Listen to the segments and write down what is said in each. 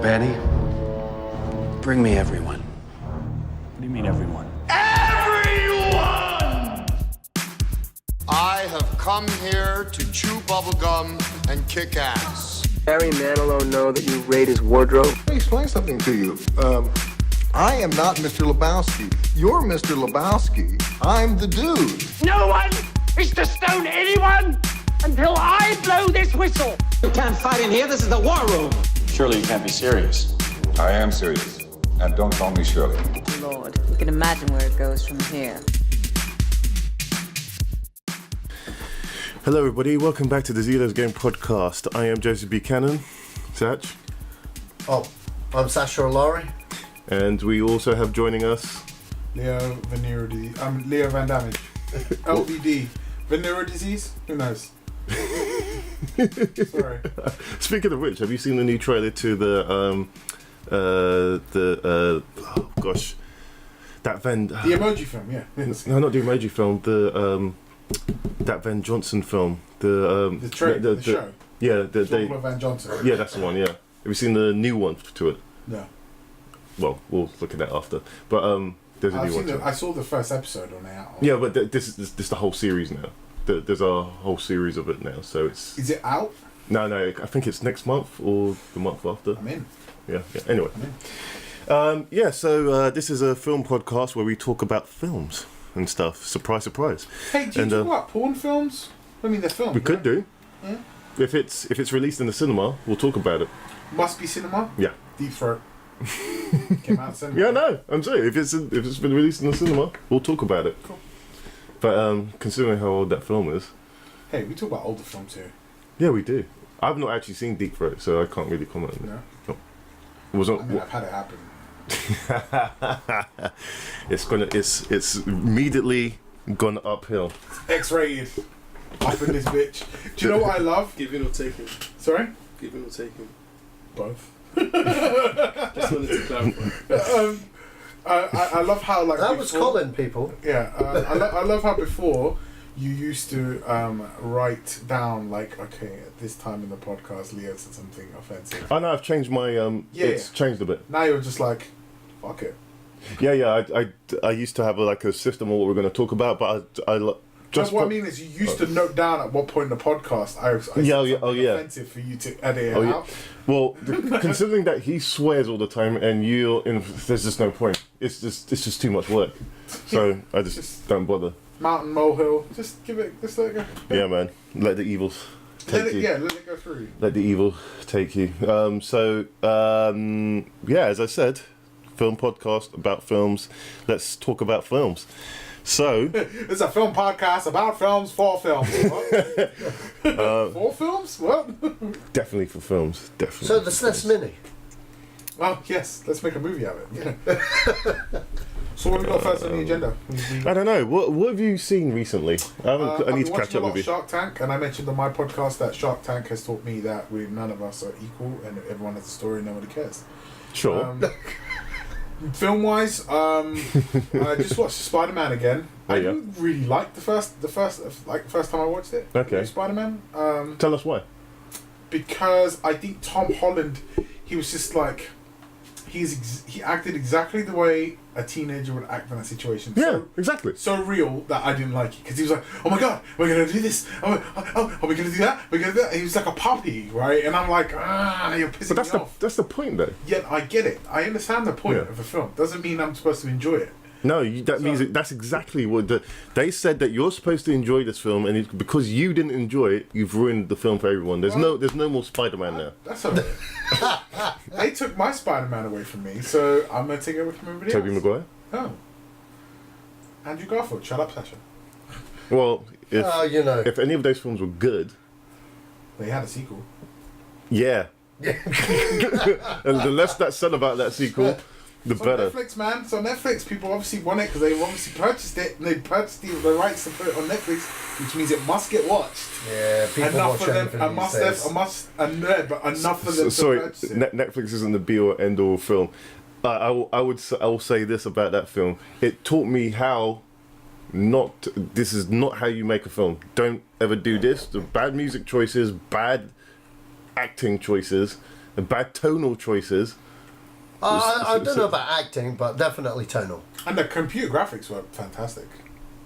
Vanny, bring me everyone. What do you mean, everyone? Everyone! I have come here to chew bubblegum and kick ass. Barry Manilow know that you raid his wardrobe? Let me explain something to you. I am not Mr. Lebowski. You're Mr. Lebowski. I'm the dude. No one is to stone anyone until I blow this whistle. You can't fight in here. This is the war room. Surely you can't be serious. I am serious. And don't call me Shirley. Lord, you can imagine where it goes from here. Hello everybody, welcome back to the Zedos Game Podcast. I am Joseph Buchanan. Sach. Oh, I'm Sacha Allari. And we also have joining us Leo van-dammage. LVD. Venereal disease? Who knows? Sorry. Speaking of which, have you seen the new trailer to that the emoji film, yeah. No, not the emoji film, that Van Johnson film. The show. Yeah, Van Johnson. Yeah, that's the one, yeah. Have you seen the new one to it? No. Well, we'll look at that after. But there's a new one. I saw the first episode on it. Yeah, but this is the whole series now. There's a whole series of it now, so it's... Is it out? No, I think it's next month or the month after. I'm in. Yeah. Anyway. So this is a film podcast where we talk about films and stuff. Surprise, surprise. Hey, do you talk about porn films? I mean, they're films. We could do. Yeah. If it's released in the cinema, we'll talk about it. Must be cinema? Yeah. Deep Throat. Came out cinema. Yeah, no, I'm saying if it's been released in the cinema, we'll talk about it. Cool. But considering how old that film is... Hey, we talk about older films here. Yeah, we do. I've not actually seen Deep Throat, so I can't really comment on it. No? I've had it happen. It's immediately gone uphill. X-rated. Up in this bitch. Do you know what I love? Giving or taking? Sorry? Giving or taking? Both. Just wanted to clarify. I love how that before, was Colin, people. Yeah, I love how before you used to write down like, okay, at this time in the podcast, Leo said something offensive. I know I've changed my It's changed a bit. Now you're just like, fuck it. Yeah. I used to have a system of what we're going to talk about, but what I mean is, you used to note down at what point in the podcast I said something offensive for you to edit it out. Well, considering that he swears all the time and there's just no point. It's just too much work. So I just don't bother. Mountain, molehill, just let it go. Yeah, man. Let the evils take you. Yeah, let it go through. Let the evil take you. As I said, film podcast about films. Let's talk about films. So it's a film podcast about films for films. What? For films? What? Definitely for films. Definitely. So the SNES Mini. Oh yes, let's make a movie out of it. Yeah. So what have we got first on the agenda? I don't know. What have you seen recently? I need to catch up with you. Shark Tank, and I mentioned on my podcast that Shark Tank has taught me that none of us are equal, and everyone has a story, and nobody cares. Sure. Film-wise, I just watched Spider-Man again. I didn't really like the first time I watched it. Okay. Spider-Man. Tell us why. Because I think Tom Holland, he was just like, he acted exactly the way a teenager would act in that situation. Yeah, exactly. So real that I didn't like it, because he was like, "Oh my god, we're gonna do this. Oh, are we gonna do that? We're gonna do that." He was like a puppy, right? And I'm like, you're pissing me off. That's the point, though. Yet I get it. I understand the point of the film. Doesn't mean I'm supposed to enjoy it. No, means that's exactly what they said, that you're supposed to enjoy this film, and because you didn't enjoy it, you've ruined the film for everyone. There's no more Spider-Man now. That's okay. They took my Spider-Man away from me, so I'm gonna take it away from everybody Tobey else. Maguire? Oh, Andrew Garfield. Shut up, Sacha. Well, if any of those films were good, they had a sequel. Yeah. And the less that's said about that sequel, the better. Netflix, man. So Netflix, people obviously want it because they obviously purchased it, and they purchased the rights to put it on Netflix, which means it must get watched. Yeah, people enough watch for them. But enough for them. Sorry, to purchase it. Netflix isn't the be or end all film. I will say this about that film. It taught me how this is not how you make a film. Don't ever do this. The bad music choices, bad acting choices, the bad tonal choices. I don't know about acting, but definitely tonal. And the computer graphics were fantastic.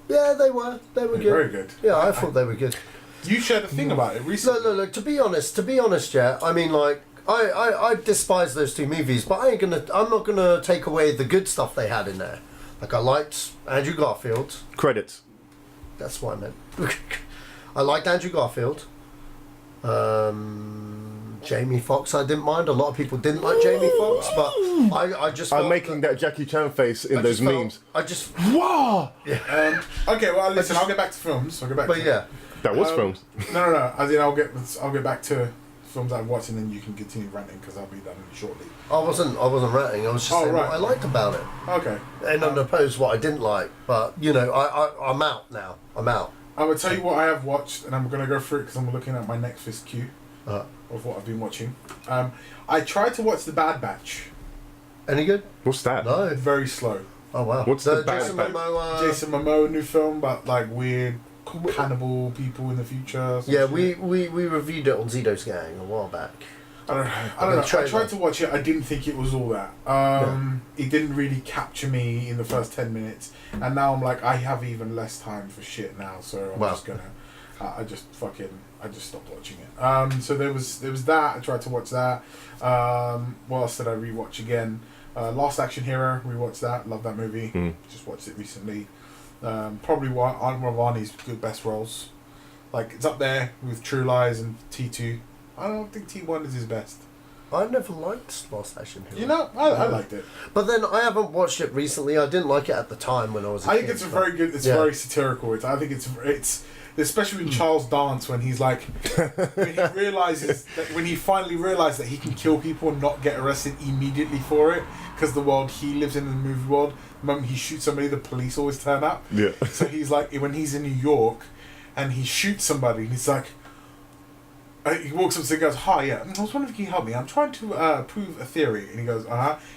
Yeah, they were. They were good. Very good. Yeah, I thought they were good. You shared a thing about it recently. Look. To be honest, yeah. I mean, like, I despise those two movies, but I'm not gonna take away the good stuff they had in there. Like, I liked Andrew Garfield. Credits. That's what I meant. I liked Andrew Garfield. Jamie Foxx, I didn't mind. A lot of people didn't like Jamie Foxx, but I just. I'm making that Jackie Chan face in those memes. Wow. Yeah. Okay. Well, listen. I'll get back to films. I'll get back. But yeah. That was films. No. As in, I'll get back to films I've watched, and then you can continue ranting because I'll be done shortly. I wasn't ranting. I was just saying what I liked about it. Okay. And unopposed what I didn't like, but you know, I'm out now. I'm out. I will tell you what I have watched, and I'm gonna go through it because I'm looking at my Netflix queue of what I've been watching. I tried to watch The Bad Batch. Any good? What's that? No. Very slow. Oh wow. What's The Bad Jason Batch? Jason Momoa new film about like weird cannibal people in the future. Yeah, we reviewed it on Zedos Gang a while back. I don't know. I tried to watch it. I didn't think it was all that. It didn't really capture me in the first 10 minutes, and now I'm like, I have even less time for shit now. So I'm just gonna. I just stopped watching it. So there was that. I tried to watch that. What else did I rewatch again? Last Action Hero. Rewatched that. Love that movie. Just watched it recently. Probably one of Arnie's good best roles. Like, it's up there with True Lies and T2. I don't think T1 is his best. I never liked Last Action Hero. You know, I liked it. But then I haven't watched it recently. I didn't like it at the time when I was a kid. I think it's very good. It's very satirical. I think it's especially in Charles Dance when he's like, when he finally realized that he can kill people and not get arrested immediately for it, because the world he lives in the movie world, the moment he shoots somebody, the police always turn up. Yeah. So he's like, when he's in New York and he shoots somebody, and he's like, he walks up to him and goes, "Hi, yeah, I was wondering if you can help me. I'm trying to prove a theory." And he goes,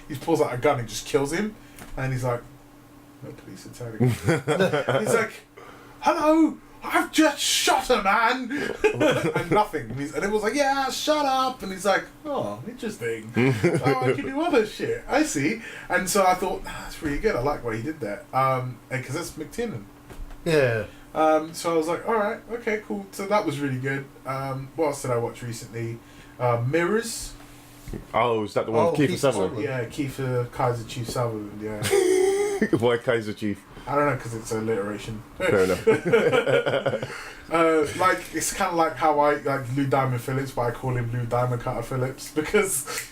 He pulls out a gun and just kills him. And he's like, "No police are turning." He's like, "Hello, I've just shot a man." And nothing. And it was like, "Yeah, shut up." And he's like, "Oh, interesting. Oh, I can do other shit. I see." And so I thought, that's really good. I like what he did there. Because that's McTiernan. Yeah. So I was like, alright, okay, cool. So that was really good. What else did I watch recently? Mirrors. Oh, is that the one with Kiefer Sutherland? Yeah, Kiefer Kaiser Chief Sutherland, yeah. Why Kaiser Chief? I don't know, because it's alliteration. Fair enough. Like, it's kind of like how I like Lou Diamond Phillips, but I call him Lou Diamond Cutter Phillips, because,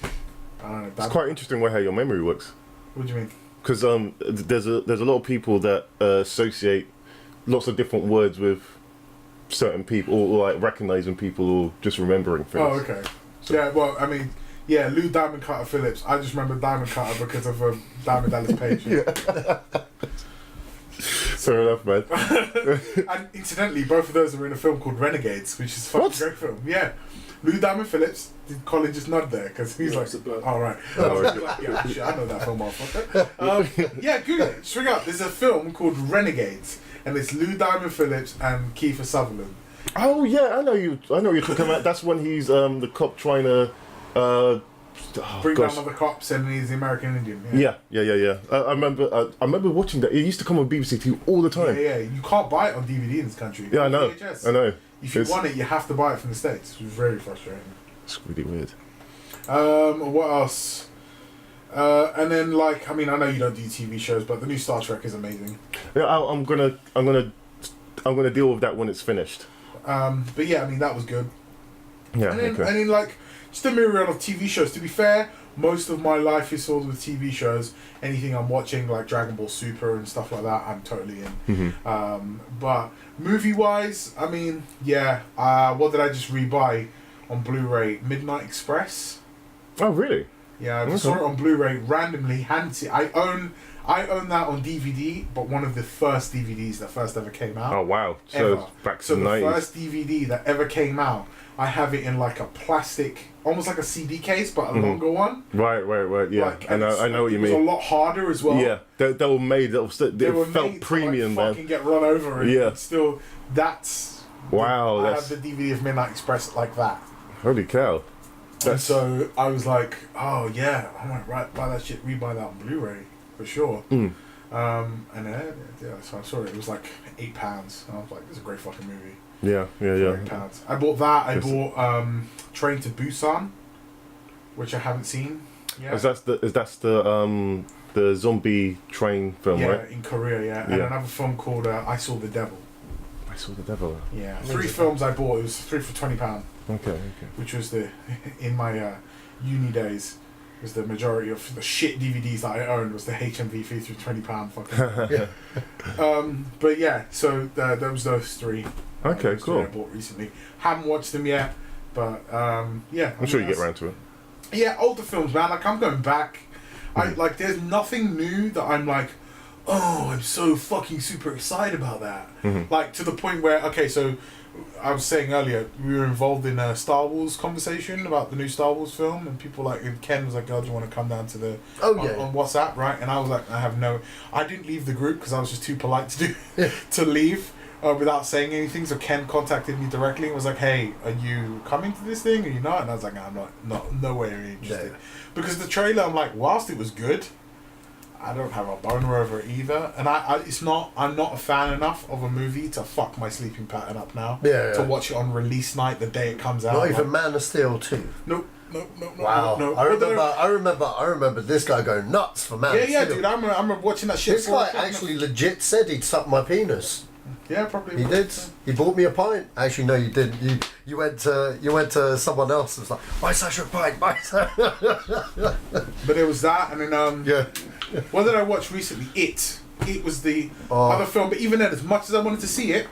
I don't know. It's quite interesting how your memory works. What do you mean? Because there's a lot of people that associate lots of different words with certain people, or like recognizing people, or just remembering things. Oh, okay. So, yeah, well, I mean, yeah, Lou Diamond Cutter Phillips. I just remember Diamond Cutter because of Diamond Dallas Page. Yeah. Fair enough, man. And incidentally, both of those are in a film called Renegades, which is a fucking great film. Yeah. Lou Diamond Phillips, did Colin just nod there? Because he's like, all right. Yeah, shit, I know that film, motherfucker. Yeah, Google it. Swing up. There's a film called Renegades, and it's Lou Diamond Phillips and Kiefer Sutherland. Oh yeah, I know you're talking about. That's when he's the cop trying to bring down other cops, and he's the American Indian. Yeah. I remember watching that. It used to come on BBC Two all the time. Yeah. You can't buy it on DVD in this country. Yeah, I know. VHS. I know. If you want it, you have to buy it from the States. It's very frustrating. It's really weird. What else? And then, like, I mean, I know you don't do TV shows, but the new Star Trek is amazing. Yeah, I'm gonna deal with that when it's finished. But yeah, I mean, that was good. Yeah. And then, like, just a myriad of TV shows. To be fair, most of my life is filled with TV shows. Anything I'm watching, like Dragon Ball Super and stuff like that, I'm totally in. Mm-hmm. But movie-wise, I mean, yeah. What did I just rebuy on Blu-ray? Midnight Express. Oh, really? Yeah, I saw it on Blu-ray randomly. I own that on DVD, but one of the first DVDs that first ever came out. Oh wow! Ever. So back to so the the 90s. first DVD that ever came out, I have it in like a plastic, almost like a CD case, but a longer one. Right. Yeah, like, I know what you mean. It was a lot harder as well. Yeah, they were made. They felt made premium, to, like, man. fucking get run over. And Yeah. Still, that's. Wow. I have the DVD of Midnight Express like that. Holy cow! And so I was like, oh yeah, I might buy that shit, rebuy that on Blu-ray for sure. And so I saw it. It was like £8. And I was like, this is a great fucking movie. Yeah. £8. I bought that. I bought Train to Busan, which I haven't seen. Yeah. Is that the zombie train film, right? Yeah, in Korea. Yeah, and another film called I Saw the Devil. I Saw the Devil. Yeah, 3 films I bought. It was 3 for £20. Okay. Which was in my uni days. Was the majority of the shit DVDs that I owned was the HMV fee through £20 fucking. But yeah, so there was those 3. Okay, cool. I bought recently. Haven't watched them yet, but yeah. I'm sure you get around to it. Yeah, older films, man. Like I'm going back. There's nothing new that I'm like, oh, I'm so fucking super excited about that. Like to the point where, okay, so I was saying earlier, we were involved in a Star Wars conversation about the new Star Wars film, and people and Ken was like, "Oh, do you want to come down to the on WhatsApp?" Right, and I was like, I didn't leave the group because I was just too polite to leave without saying anything. So Ken contacted me directly and was like, "Hey, are you coming to this thing? Or are you not?" And I was like, "No, I'm not, no way interested," because the trailer, I'm like, whilst it was good, I don't have a boner over it either, and I'm not a fan enough of a movie to fuck my sleeping pattern up now. To watch it on release night the day it comes out. Not even Man of Steel 2. Nope. Wow. No. I remember this guy going nuts for Man of Steel. Yeah, dude. I remember watching that shit. This guy actually legit said he'd suck my penis. Yeah, probably. He did. He bought me a pint. Actually, no, you didn't. You went to someone else. It was like, buy Sacha a pint, buy Sacha. But it was that, and then what did I watch recently? It was the other film, but even then, as much as I wanted to see it,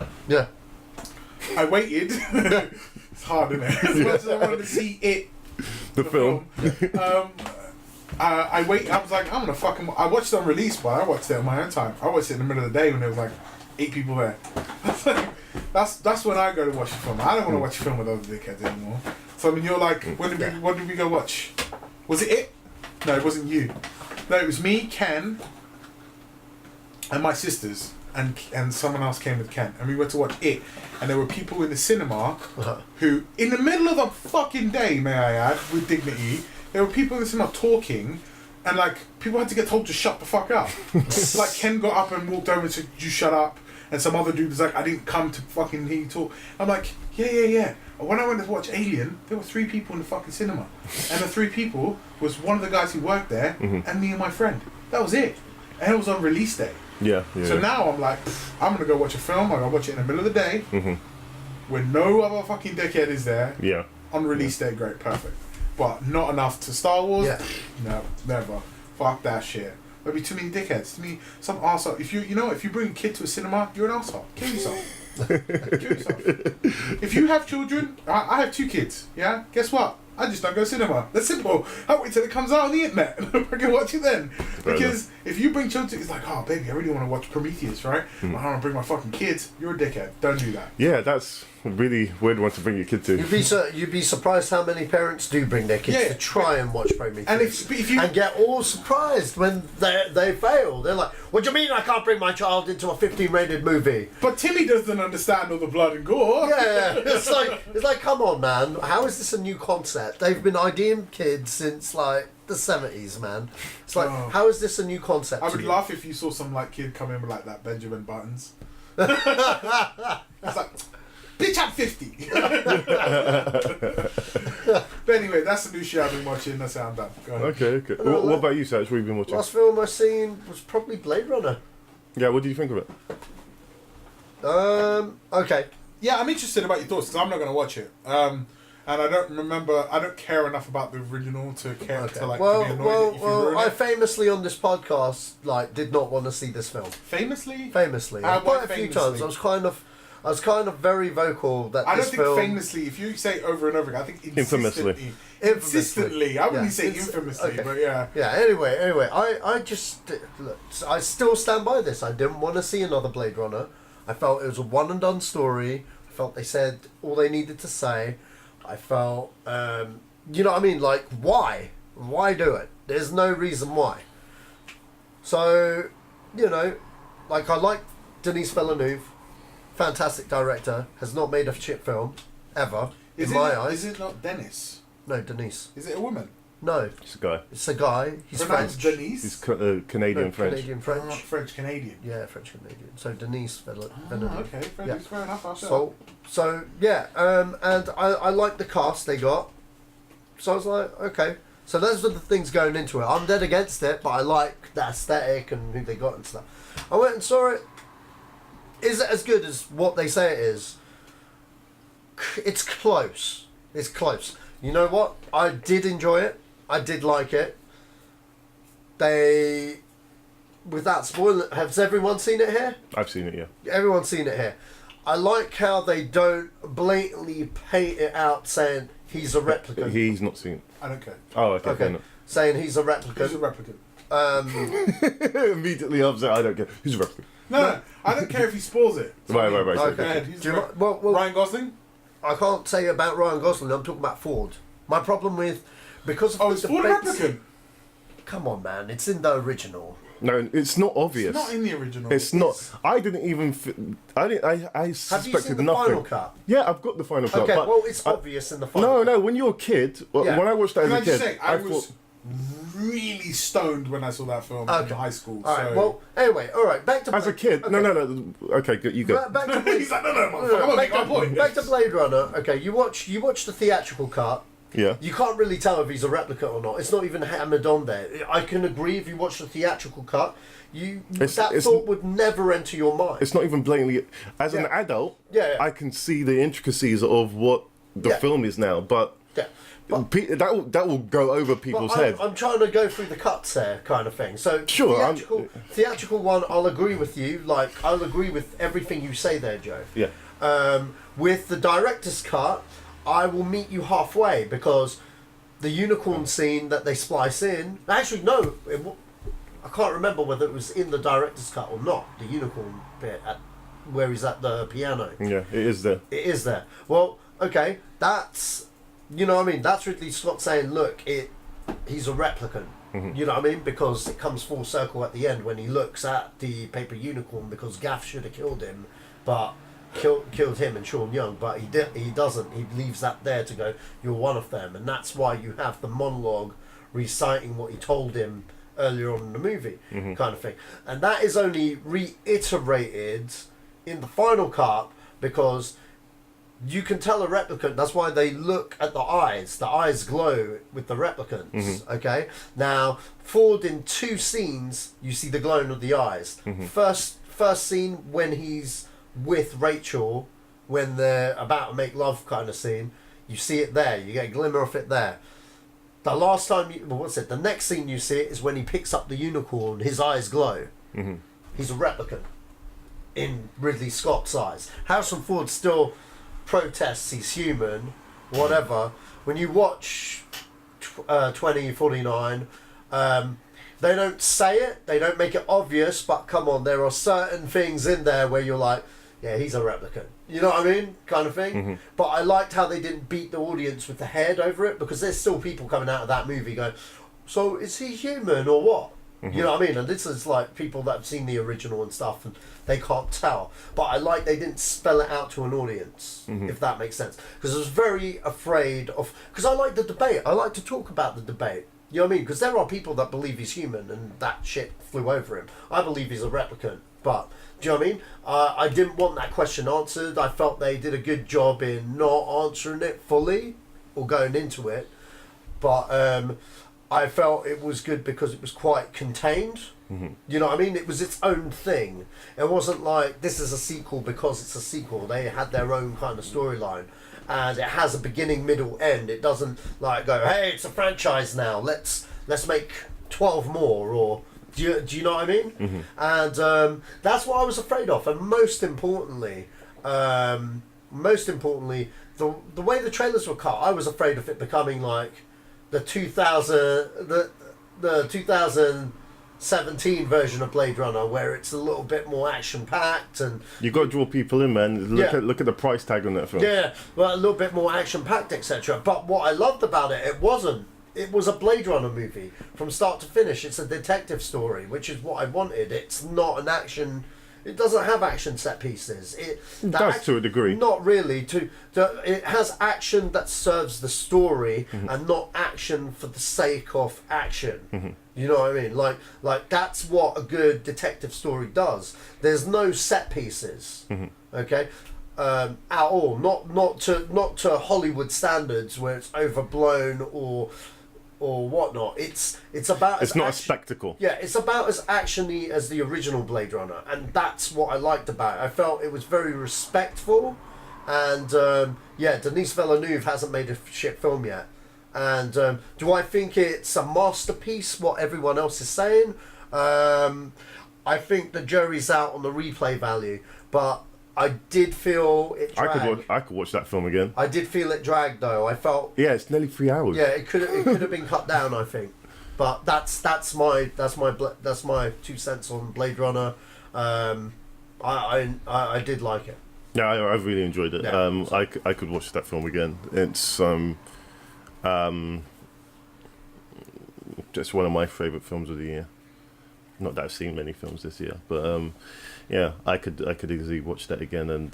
I waited. It's hard, isn't it? As much as I wanted to see it, the film. I wait. I was like, I'm gonna fucking. I watched it on release, but I watched it on my own time. I watched it in the middle of the day when there was like 8 people there. That's when I go to watch a film. I don't want to watch a film with other dickheads anymore. So I mean, you're like, what did we go watch? Was it? No, it wasn't you. No, it was me, Ken, and my sisters, and someone else came with Ken, and we went to watch it. And there were people in the cinema who, in the middle of the fucking day, may I add, with dignity, there were people in the cinema talking, and like people had to get told to shut the fuck up. Like Ken got up and walked over and said, "You shut up." And some other dude was like, "I didn't come to fucking hear you talk." I'm like, yeah. When I went to watch Alien, there were 3 people in the fucking cinema, and the 3 people was one of the guys who worked there, and me and my friend. That was it, and it was on release day. Yeah. So now I'm like, I'm gonna go watch a film. I'm gonna watch it in the middle of the day, when no other fucking dickhead is there. Yeah. On release day, great, perfect. But not enough to Star Wars. Yeah. No, never. Fuck that shit. There'll be too many dickheads. To me, some arsehole. If you bring a kid to a cinema, you're an arsehole. Kill yourself. Kill yourself. If you have children, I have 2 kids. Yeah. Guess what? I just don't go to cinema. That's simple. I wait till it comes out on the internet and I can watch it then. Because if you bring children, it's like, oh baby, I really want to watch Prometheus, right? I don't want to bring my fucking kids. You're a dickhead. Don't do that. Yeah, that's a really weird one to bring your kid to. You'd be surprised how many parents do bring their kids to try and watch Prometheus. And if you get all surprised when they fail. They're like, what do you mean I can't bring my child into a 15 rated movie? But Timmy doesn't understand all the blood and gore. Yeah, it's like, come on, man. How is this a new concept? They've been IDing kids since like the 70s, man. It's like, how is this a new concept? I would laugh if you saw some like kid come in with like that Benjamin Buttons. It's like, bitch, I'm 50. But anyway, that's the new shit I've been watching. That's how I'm done. Go ahead. Okay. What about you, Sach? What have you been watching? Last film I seen was probably Blade Runner. Yeah, what do you think of it? Okay. Yeah, I'm interested about your thoughts because I'm not going to watch it. And I don't care enough about the original to care to like to be annoyed if you ruin it. I famously on this podcast did not want to see this film. Famously? Quite a few times. I was kind of very vocal that I don't this think film... famously, if you say over and over again, I think Infamously. Insistently. I wouldn't say infamously, but yeah. Yeah, anyway, I just... Look, I still stand by this. I didn't want to see another Blade Runner. I felt it was a one and done story. I felt they said all they needed to say. I felt, you know what I mean? Like, why? Why do it? There's no reason why. So, you know, like I like Denis Villeneuve, fantastic director, has not made a shit film, ever, in my eyes. Is it not Dennis? No, Denise. Is it a woman? No. It's a guy. It's a guy. He's Pronounced French. Denise? He's Canadian French. Canadian French. French Canadian. Yeah, French Canadian. So Denise Okay, Yeah. fair enough. I'll So yeah, and I like the cast they got. So I was like, okay. So those are the things going into it. I'm dead against it, but I like the aesthetic and who they got and stuff. I went and saw it. Is it as good as what they say it is? It's close. It's close. You know what? I did enjoy it. I did like it. They, without spoiling, has everyone seen it here? I've seen it, yeah. Everyone's seen it here. I like how they don't blatantly paint it out saying he's a replicant. He's not seen it. I don't care. Oh, okay. Saying he's a replicant. Who's a replicant? Immediately upset. I don't care. Who's a replicant? No, I don't care if he spoils it. Right. Okay. Well, Ryan Gosling? I can't say about Ryan Gosling. I'm talking about Ford. My problem with because of it's Ford replicant. Come on, man! It's in the original. No, it's not obvious. It's not in the original. It's not. I didn't even. I suspected Have you seen the nothing. final cut? Yeah, I've got the final cut. Okay, but well, it's obvious in the final. No. When you're a kid, when I watched that Can as I a just kid, say, I thought. was really stoned when I saw that film in high school. All right. So. Well, anyway. All right. Back to As a kid, okay. no. Okay, good. You go. Back to Blade. He's like, no, I'm gonna make my point. Back to Blade Runner. Okay, you watch the theatrical cut. Yeah. You can't really tell if he's a replicant or not. It's not even hammered on there. I can agree if you watch the theatrical cut, that thought would never enter your mind. It's not even blatantly. As an adult, I can see the intricacies of what the film is now, but. That will go over people's heads. I'm trying to go through the cuts there, kind of thing. So sure, theatrical one, I'll agree with you. Like I'll agree with everything you say there, Joe. Yeah. With the director's cut, I will meet you halfway because the unicorn scene that they splice in. Actually, no, I can't remember whether it was in the director's cut or not. The unicorn bit where he's at the piano. Yeah, it is there. It is there. Well, okay, that's. You know what I mean? That's Ridley Scott saying, look, he's a replicant. Mm-hmm. You know what I mean? Because it comes full circle at the end when he looks at the paper unicorn because Gaff should have killed him, but killed him and Sean Young, but he doesn't. He leaves that there to go, you're one of them. And that's why you have the monologue reciting what he told him earlier on in the movie, kind of thing. And that is only reiterated in the final cut because... You can tell a replicant. That's why they look at the eyes. The eyes glow with the replicants. Okay. Now, Ford in 2 scenes, you see the glowing of the eyes. First scene when he's with Rachel, when they're about to make love, kind of scene. You see it there. You get a glimmer of it there. The last time, the next scene you see it is when he picks up the unicorn. His eyes glow. He's a replicant in Ridley Scott's eyes. Harrison Ford still protests he's human, whatever. When you watch 2049, they don't say it, they don't make it obvious, but come on, there are certain things in there where you're like, yeah, he's a replicant. You know what I mean? Kind of thing. But I liked how they didn't beat the audience with the head over it, because there's still people coming out of that movie going, so is he human or what? You know what I mean? And this is like people that have seen the original and stuff and they can't tell. But I like they didn't spell it out to an audience, if that makes sense. Because I was very afraid of... Because I like the debate. I like to talk about the debate. You know what I mean? Because there are people that believe he's human and that shit flew over him. I believe he's a replicant. But, do you know what I mean? I didn't want that question answered. I felt they did a good job in not answering it fully or going into it. But... I felt it was good because it was quite contained. You know what I mean? It was its own thing. It wasn't like this is a sequel because it's a sequel. They had their own kind of storyline. And it has a beginning, middle, end. It doesn't like go, hey, it's a franchise now. Let's make 12 more. Or do you know what I mean? And that's what I was afraid of. And most importantly, the way the trailers were cut, I was afraid of it becoming like the 2017 version of Blade Runner, where it's a little bit more action packed and you got to draw people in, man. Look at the price tag on that film. Yeah, well, a little bit more action packed, etc. But what I loved about it, it was a Blade Runner movie from start to finish. It's a detective story, which is what I wanted. It's not an action. It doesn't have action set pieces. It does to a degree. Not really. It has action that serves the story and not action for the sake of action. You know what I mean? Like that's what a good detective story does. There's no set pieces. Okay. At all. Not to Hollywood standards where it's overblown or whatnot. It's about. It's not a spectacle. Yeah, it's about as actiony as the original Blade Runner, and that's what I liked about it. I felt it was very respectful, and Denis Villeneuve hasn't made a shit film yet. And do I think it's a masterpiece? What everyone else is saying, I think the jury's out on the replay value, but I did feel it dragged. I could watch that film again. I did feel it dragged though. I felt. Yeah, it's nearly 3 hours. Yeah, it could have been cut down. I think, but that's my 2 cents on Blade Runner. I did like it. Yeah, I really enjoyed it. Yeah. I could watch that film again. It's just one of my favourite films of the year. Not that I've seen many films this year, but yeah, I could easily watch that again and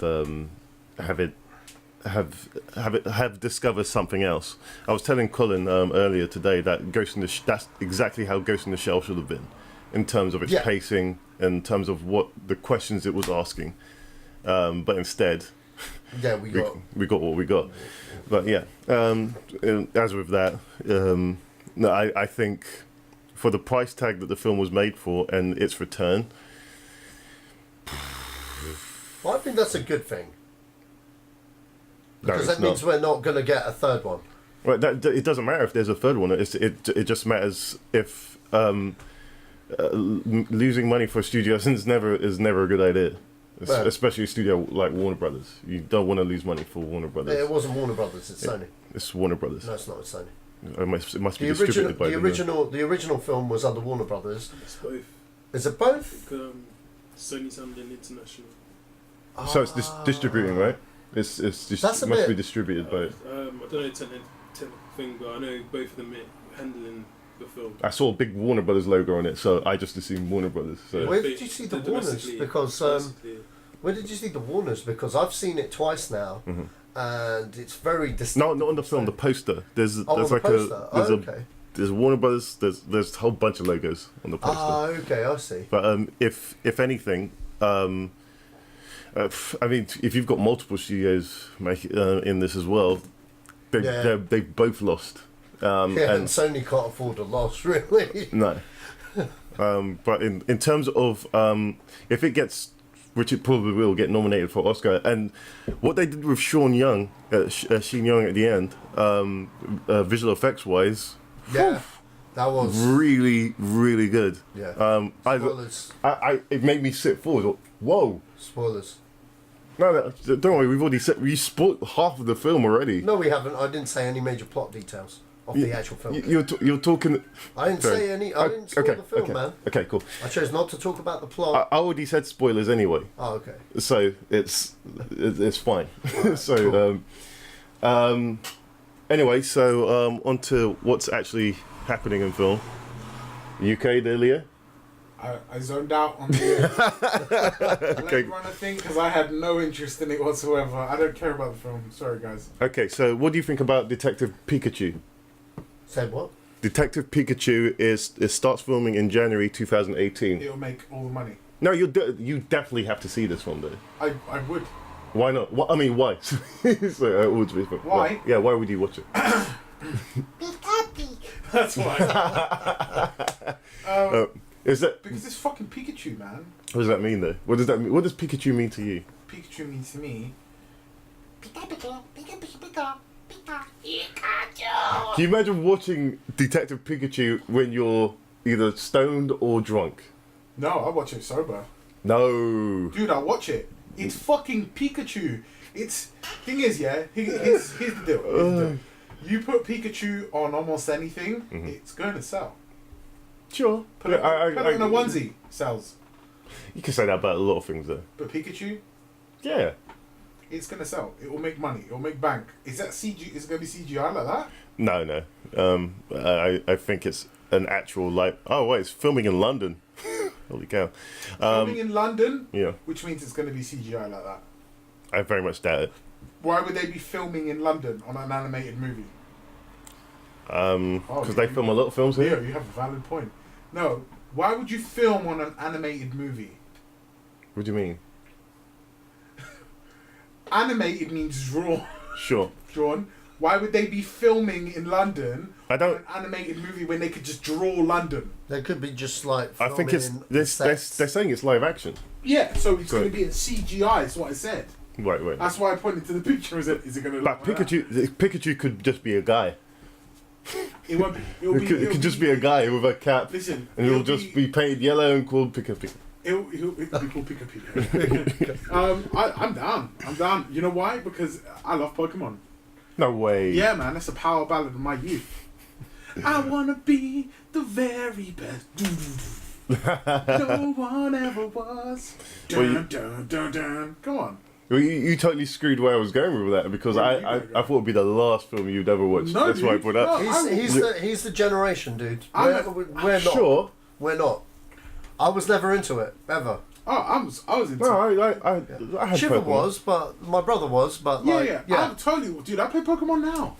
have discovered something else. I was telling Colin earlier today that that's exactly how Ghost in the Shell should have been, in terms of its pacing, in terms of what the questions it was asking. But instead, we got what we got. But yeah, as with that, no, I think for the price tag that the film was made for and its return, well, I think that's a good thing. Because no, that means we're not going to get a third one. Well, it doesn't matter if there's a third one. It just matters if losing money for a studio is never a good idea. Especially a studio like Warner Brothers. You don't want to lose money for Warner Brothers. It wasn't Warner Brothers, it's Sony. It's Warner Brothers. No, it's not, it's Sony. It must be distributed by the original film was under Warner Brothers. It's both. Is it both? Sony's under International. So it's distributing, right? It must be distributed by. I don't know the technical thing, but I know both of them handling the film. I saw a big Warner Brothers logo on it, so I just assumed Warner Brothers. So. Where did you see the Warners? Because where did you see the Warners? Because I've seen it twice now, and it's very distinct. No, not on the film. The poster. There's Warner Brothers. There's a whole bunch of logos on the poster. Ah, okay, I see. But if anything, I mean, if you've got multiple studios in this as well, they both lost. And Sony can't afford a loss, really. No. But in terms of if it gets, which it probably will get nominated for Oscar, and what they did with Sheen Young at the end, visual effects wise, that was really, really good. Yeah. Spoilers. It made me sit forward. Whoa. Spoilers. No, don't worry. We've already said we spoiled half of the film already. No, we haven't. I didn't say any major plot details of the actual film. You're talking. I didn't say any. I didn't spoil the film, man. Okay, cool. I chose not to talk about the plot. I already said spoilers anyway. Oh, okay. So it's fine. Right, so cool. Anyway, so on to what's actually happening in film. UK there, Leah? I zoned out on the Blade Runner thing because I had no interest in it whatsoever. I don't care about the film. Sorry, guys. Okay, so what do you think about Detective Pikachu? Say what? Detective Pikachu starts filming in January 2018. It'll make all the money. No, you definitely have to see this one though. I would. Why not? I mean, why? Why? Yeah, why would you watch it? That's why. Is that because it's fucking Pikachu, man? What does that mean though? What does that mean? What does Pikachu mean to you? Pikachu means to me. Pikachu. Can you imagine watching Detective Pikachu when you're either stoned or drunk? No, I watch it sober. No. Dude, I watch it. It's fucking Pikachu. Thing is, yeah. Here's the deal. You put Pikachu on almost anything, it's going to sell. Sure. Put it on a onesie, sells. You can say that about a lot of things, though. But Pikachu? Yeah. It's going to sell. It will make money. It will make bank. Is that CG? Is it going to be CGI like that? No. I think it's an actual, oh, wait, it's filming in London. Holy cow. Filming in London? Yeah. Which means it's going to be CGI like that. I very much doubt it. Why would they be filming in London on an animated movie? Because they film a lot of films here. Yeah, you have a valid point. No, why would you film on an animated movie? What do you mean? Animated means drawn. Sure. Drawn. Why would they be filming in London on an animated movie when they could just draw London? They could be just like. I think it's they're saying it's live action. Yeah, so it's going to be in CGI. Is what I said. Right. That's why I pointed to the picture. Is it going to look? But Pikachu could just be a guy. It won't be. It could just be a guy with a cap. Listen, and he'll just be painted yellow and called Pikachu. It'll be called Pikachu. I'm down. I'm down. You know why? Because I love Pokemon. No way. Yeah, man, that's a power ballad of my youth. I wanna be the very best. No one ever was. Dun, dun, dun, dun. Come on. Well, you totally screwed where I was going with that because I thought it'd be the last film you'd ever watch. No, that's why I put up. He's the generation, dude. We're not. Sure. We're not. I was never into it ever. Oh, I was into it. I had Shiver Pokemon. was, but my brother was, but yeah. I'm totally, dude. I play Pokemon now.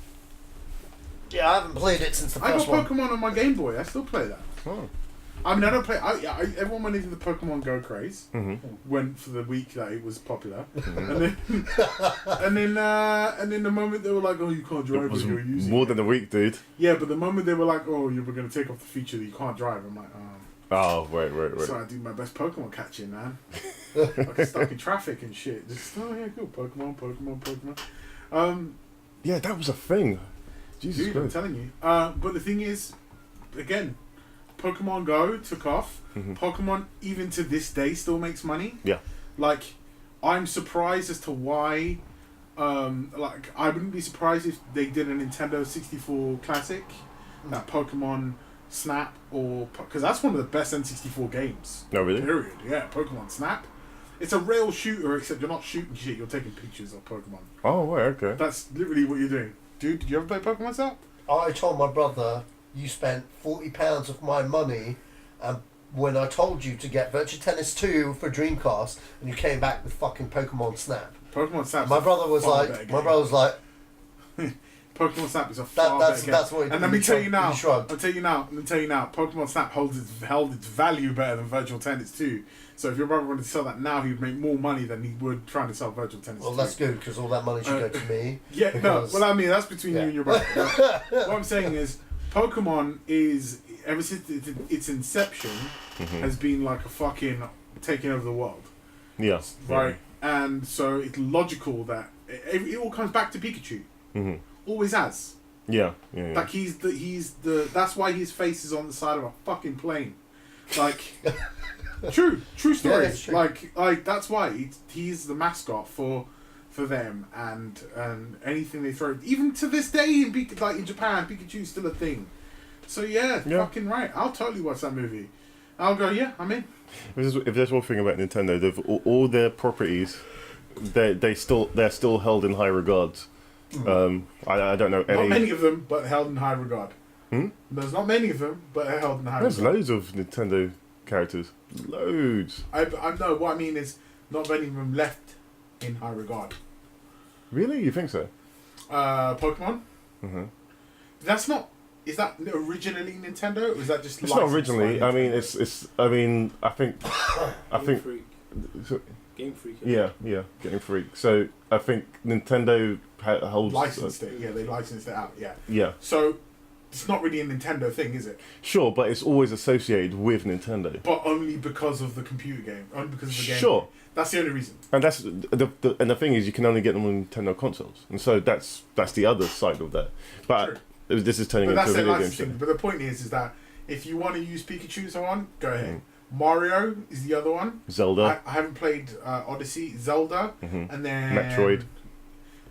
Yeah, I haven't played it since the I first got one. Pokemon on my Game Boy. I still play that. Oh. I mean, I don't play. Everyone went into the Pokemon Go craze. Mm-hmm. Went for the week that it was popular, and then the moment they were like, "Oh, you can't drive," It was you're using more than a week, dude. Yeah, but the moment they were like, "Oh, you were going to take off the feature that you can't drive," I'm like, oh, right. So I do my best Pokemon catching, man. Like stuck in traffic and shit. Just cool. Pokemon. Yeah, that was a thing. Jesus Dude, Christ. I'm telling you. But the thing is, again, Pokemon Go took off. Mm-hmm. Pokemon, even to this day, still makes money. Yeah. Like, I'm surprised as to why. Like, I wouldn't be surprised if they did a Nintendo 64 Classic, that Pokemon Snap, or because that's one of the best N64 games. No, really? Period. Yeah, Pokemon Snap. It's a rail shooter, except you're not shooting shit. You're taking pictures of Pokemon. Oh, right, okay. That's literally what you're doing, dude. Did you ever play Pokemon Snap? I told my brother, you spent £40 of my money, and when I told you to get Virtua Tennis 2 for Dreamcast, and you came back with fucking Pokemon Snap. Pokemon Snap. My brother was like, Pokemon Snap is a far better game. That's what he and let me tell you now. I'll tell you now. Pokemon Snap held its value better than Virtual Tennis 2. So if your brother wanted to sell that now, he'd make more money than he would trying to sell Virtual Tennis 2. Well, that's good because all that money should go to me. Yeah, because... no. Well, I mean that's between you and your brother. What I'm saying is, Pokemon is ever since its inception has been like a fucking taking over the world. Yeah. Right. And so it's logical that it all comes back to Pikachu. Mm-hmm. Always has. Yeah. Like he's the. That's why his face is on the side of a fucking plane. Like, true story. Yeah, true. Like that's why he's the mascot for them, and anything they throw. Even to this day in Japan, Pikachu's still a thing. So yeah, fucking right. I'll totally watch that movie. I'll go. Yeah, I'm in. If there's one thing about Nintendo, they've all their properties, they're still held in high regards. I don't know any. Not many of them, but held in high regard. There's not many of them, but held in high regard. There's loads of Nintendo characters. Loads. I know what I mean is not many of them left in high regard. Really? You think so? Pokemon. Mm-hmm. That's not. Is that originally Nintendo, or is that just? It's not originally. I mean, it's. I mean, I think. Game Freak. Yeah, Game Freak. So I think Nintendo holds licensed it. Yeah, they licensed it out. Yeah. Yeah. So it's not really a Nintendo thing, is it? Sure, but it's always associated with Nintendo. But only because of the computer game. Only because of the game. Sure. That's the only reason. And that's the thing is you can only get them on Nintendo consoles, and so that's the other side of that. But this is turning into a video game show. But the point is that if you want to use Pikachu and so on, go ahead. Mario is the other one. Zelda. I haven't played Odyssey. Zelda, and then Metroid.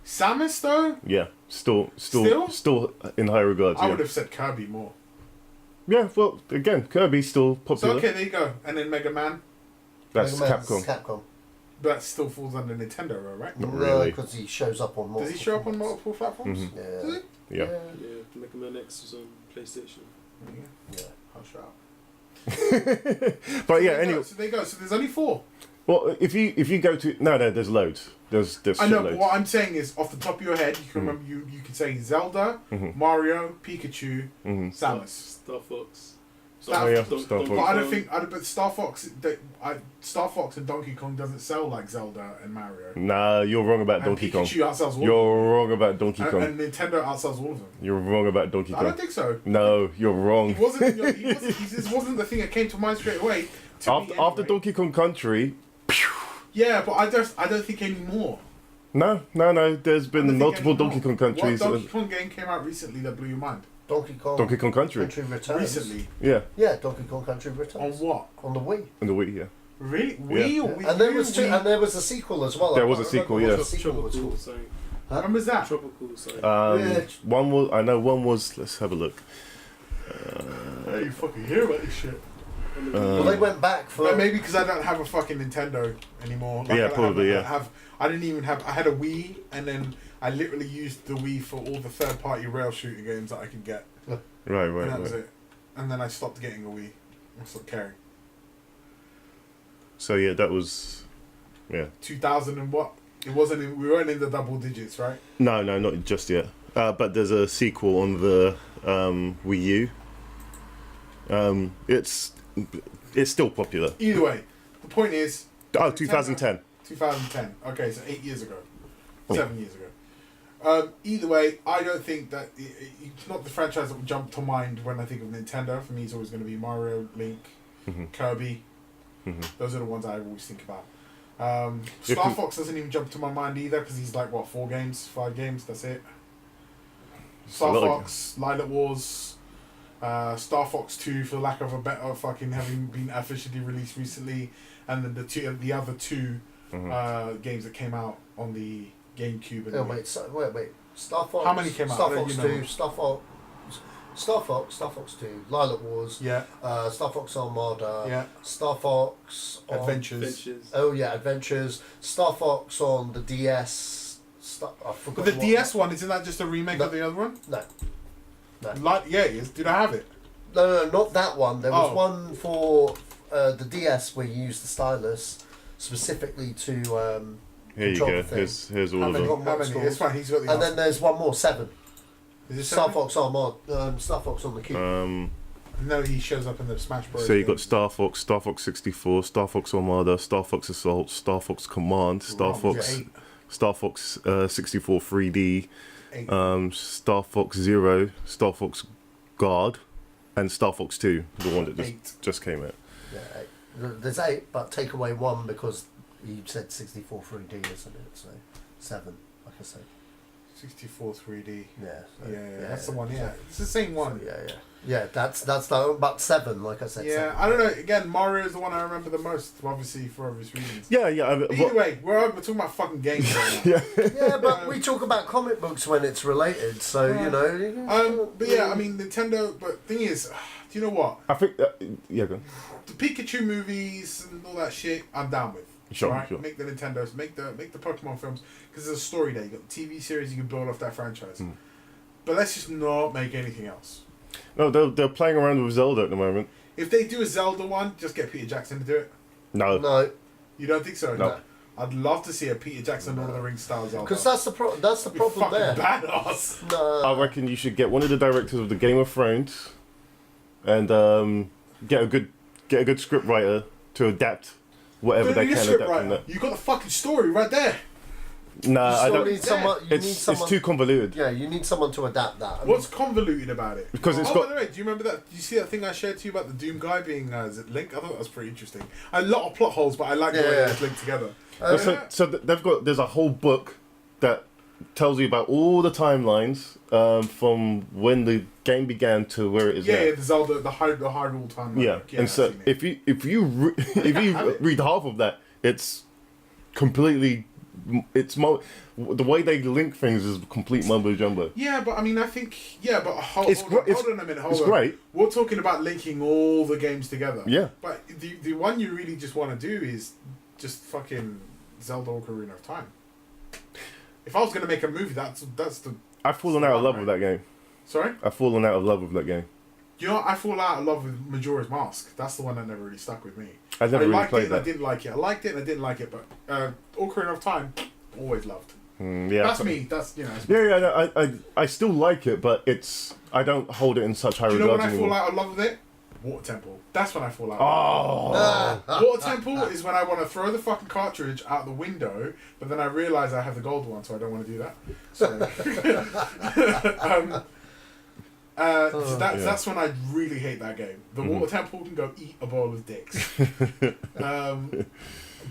Samus though. Yeah, still in high regards. I would have said Kirby more. Yeah, well, again, Kirby's still popular. So okay, there you go. And then Mega Man. That's Capcom. But that still falls under Nintendo, right? Not really, because he shows up on multiple. Does he show up on multiple platforms? Mm-hmm. Yeah. Does he? Yeah. Mega Man X was on PlayStation. Yeah. I'll show up. But yeah, anyway. So there you go. So there's only 4. Well, if you go to there's loads. There's I know, but loads. what I'm saying is, off the top of your head, you can remember. You could say Zelda, Mario, Pikachu, Samus, Star Fox. Star Fox. But I don't think. But Star Fox, Star Fox and Donkey Kong doesn't sell like Zelda and Mario. Nah, you're wrong about Donkey Kong. Pikachu outsells all You're wrong about Donkey Kong. And Nintendo outsells all of them. You're wrong about Donkey Kong. I don't think so. No, you're wrong. This wasn't the thing that came to mind straight away. After Donkey Kong Country. Yeah, but I don't think anymore. No. There's been multiple Donkey Kong countries. What Donkey Kong game came out recently that blew your mind? Donkey Kong Country. Returns. Recently? Yeah. Yeah, Donkey Kong Country Returns. On what? On the Wii. On the Wii, yeah. Really? Yeah. Wii? And there was and there was a sequel as well. There was a sequel, yeah. Tropical something. When was that? Tropical something. One was. I know one was. Let's have a look. Hey, you fucking hear about this shit. Well, they went back for... Maybe because I don't have a fucking Nintendo anymore. Like, yeah, probably, yeah. I didn't even have... I had a Wii, and then I literally used the Wii for all the third-party rail shooting games that I could get. Right. And that was it. And then I stopped getting a Wii. I stopped caring. So, yeah, that was... Yeah. 2000 and what? It wasn't... We weren't in the double digits, right? No, not just yet. But there's a sequel on the Wii U. It's still popular. Either way, the point is... Oh, 2010. 2010. Okay, so 8 years ago. 7 years ago. Either way, I don't think that... It's not the franchise that would jump to mind when I think of Nintendo. For me, it's always going to be Mario, Link, Kirby. Those are the ones I always think about. Star Fox doesn't even jump to my mind either, because he's like, 4 games, 5 games, that's it. Star Fox, Lilac Wars... Star Fox 2, for lack of a better fucking, having been officially released recently, and then the other 2 games that came out on the GameCube. And wait. Star Fox. How many came out? Star Fox 2, Star Fox 2, Lilac Wars. Yeah. Star Fox Armada. Yeah. Star Fox Adventures. Oh yeah, Adventures. Star Fox on the DS. I forgot. But the DS one, isn't that just a remake of the other one? No. Yeah, it is. Did I have it? No, not that one. There was one for the DS where you use the stylus specifically to here you go. Here's all of them. How many? It's fine. He's got the and then there's one more, 7. Is it Star Fox Armada, Star Fox on the Cube. No, he shows up in the Smash Bros. So you got Star Fox 64, Star Fox Armada, Star Fox Assault, Star Fox Command, Star Fox 64 3D. Star Fox Zero, Star Fox Guard, and Star Fox 2, the one that just came out. Yeah, 8. There's 8, but take away 1 because you said 64 3D, isn't it? So 7, like I said. 64 3D. Yeah. That's the one. Yeah, it's the same one. So, yeah. That's the but 7, like I said. Yeah, 7. I don't know. Again, Mario is the one I remember the most, obviously for obvious reasons. Yeah. Either way, we're talking about fucking games right now. Yeah, but we talk about comic books when it's related, so you know. But yeah, I mean Nintendo. But thing is, do you know what? I think go on. The Pikachu movies and all that shit, I'm down with. Sure. Make the Nintendos, make the Pokemon films, because there's a story there. You got the TV series, you can build off that franchise. But let's just not make anything else. No, they're playing around with Zelda at the moment. If they do a Zelda one, just get Peter Jackson to do it. No. You don't think so? No. I'd love to see a Peter Jackson Lord of the Rings style Zelda. Because that's the problem there. Badass. No. I reckon you should get one of the directors of the Game of Thrones, and get a good script writer to adapt whatever they can adapt from that. You got the fucking story right there. Nah, I don't. It's too convoluted. Yeah, you need someone to adapt that. What's convoluted about it? Because it's by got. the way, do you remember that? Do you see that thing I shared to you about the Doom guy being Link? I thought that was pretty interesting. A lot of plot holes, but I like the way it's linked together. There's a whole book that tells you about all the timelines from when the game began to where it is now. Yeah, the Zelda, the Hyrule timeline. Yeah, and so if you read half of that, it's completely. The way they link things is complete mumbo jumbo. Yeah, but I mean, I think hold on a minute. It's great. We're talking about linking all the games together. Yeah. But the one you really just want to do is just fucking Zelda Ocarina of Time. If I was going to make a movie, that's the. I've fallen out of love with that game. Sorry? I've fallen out of love with that game. You know, I fall out of love with Majora's Mask. That's the one that never really stuck with me. I never really liked played it and that. I didn't like it. I liked it and I didn't like it, but Ocarina of Time, always loved. Yeah, That's me. That's, you know. Yeah, I still like it, but I don't hold it in such high regard. Do you know when anymore. I fall out of love with it? Water Temple. That's when I fall out. Water Temple is when I want to throw the fucking cartridge out the window, but then I realise I have the gold one, so I don't want to do that. So, that's when I really hate that game. The Water Temple can go eat a bowl of dicks. And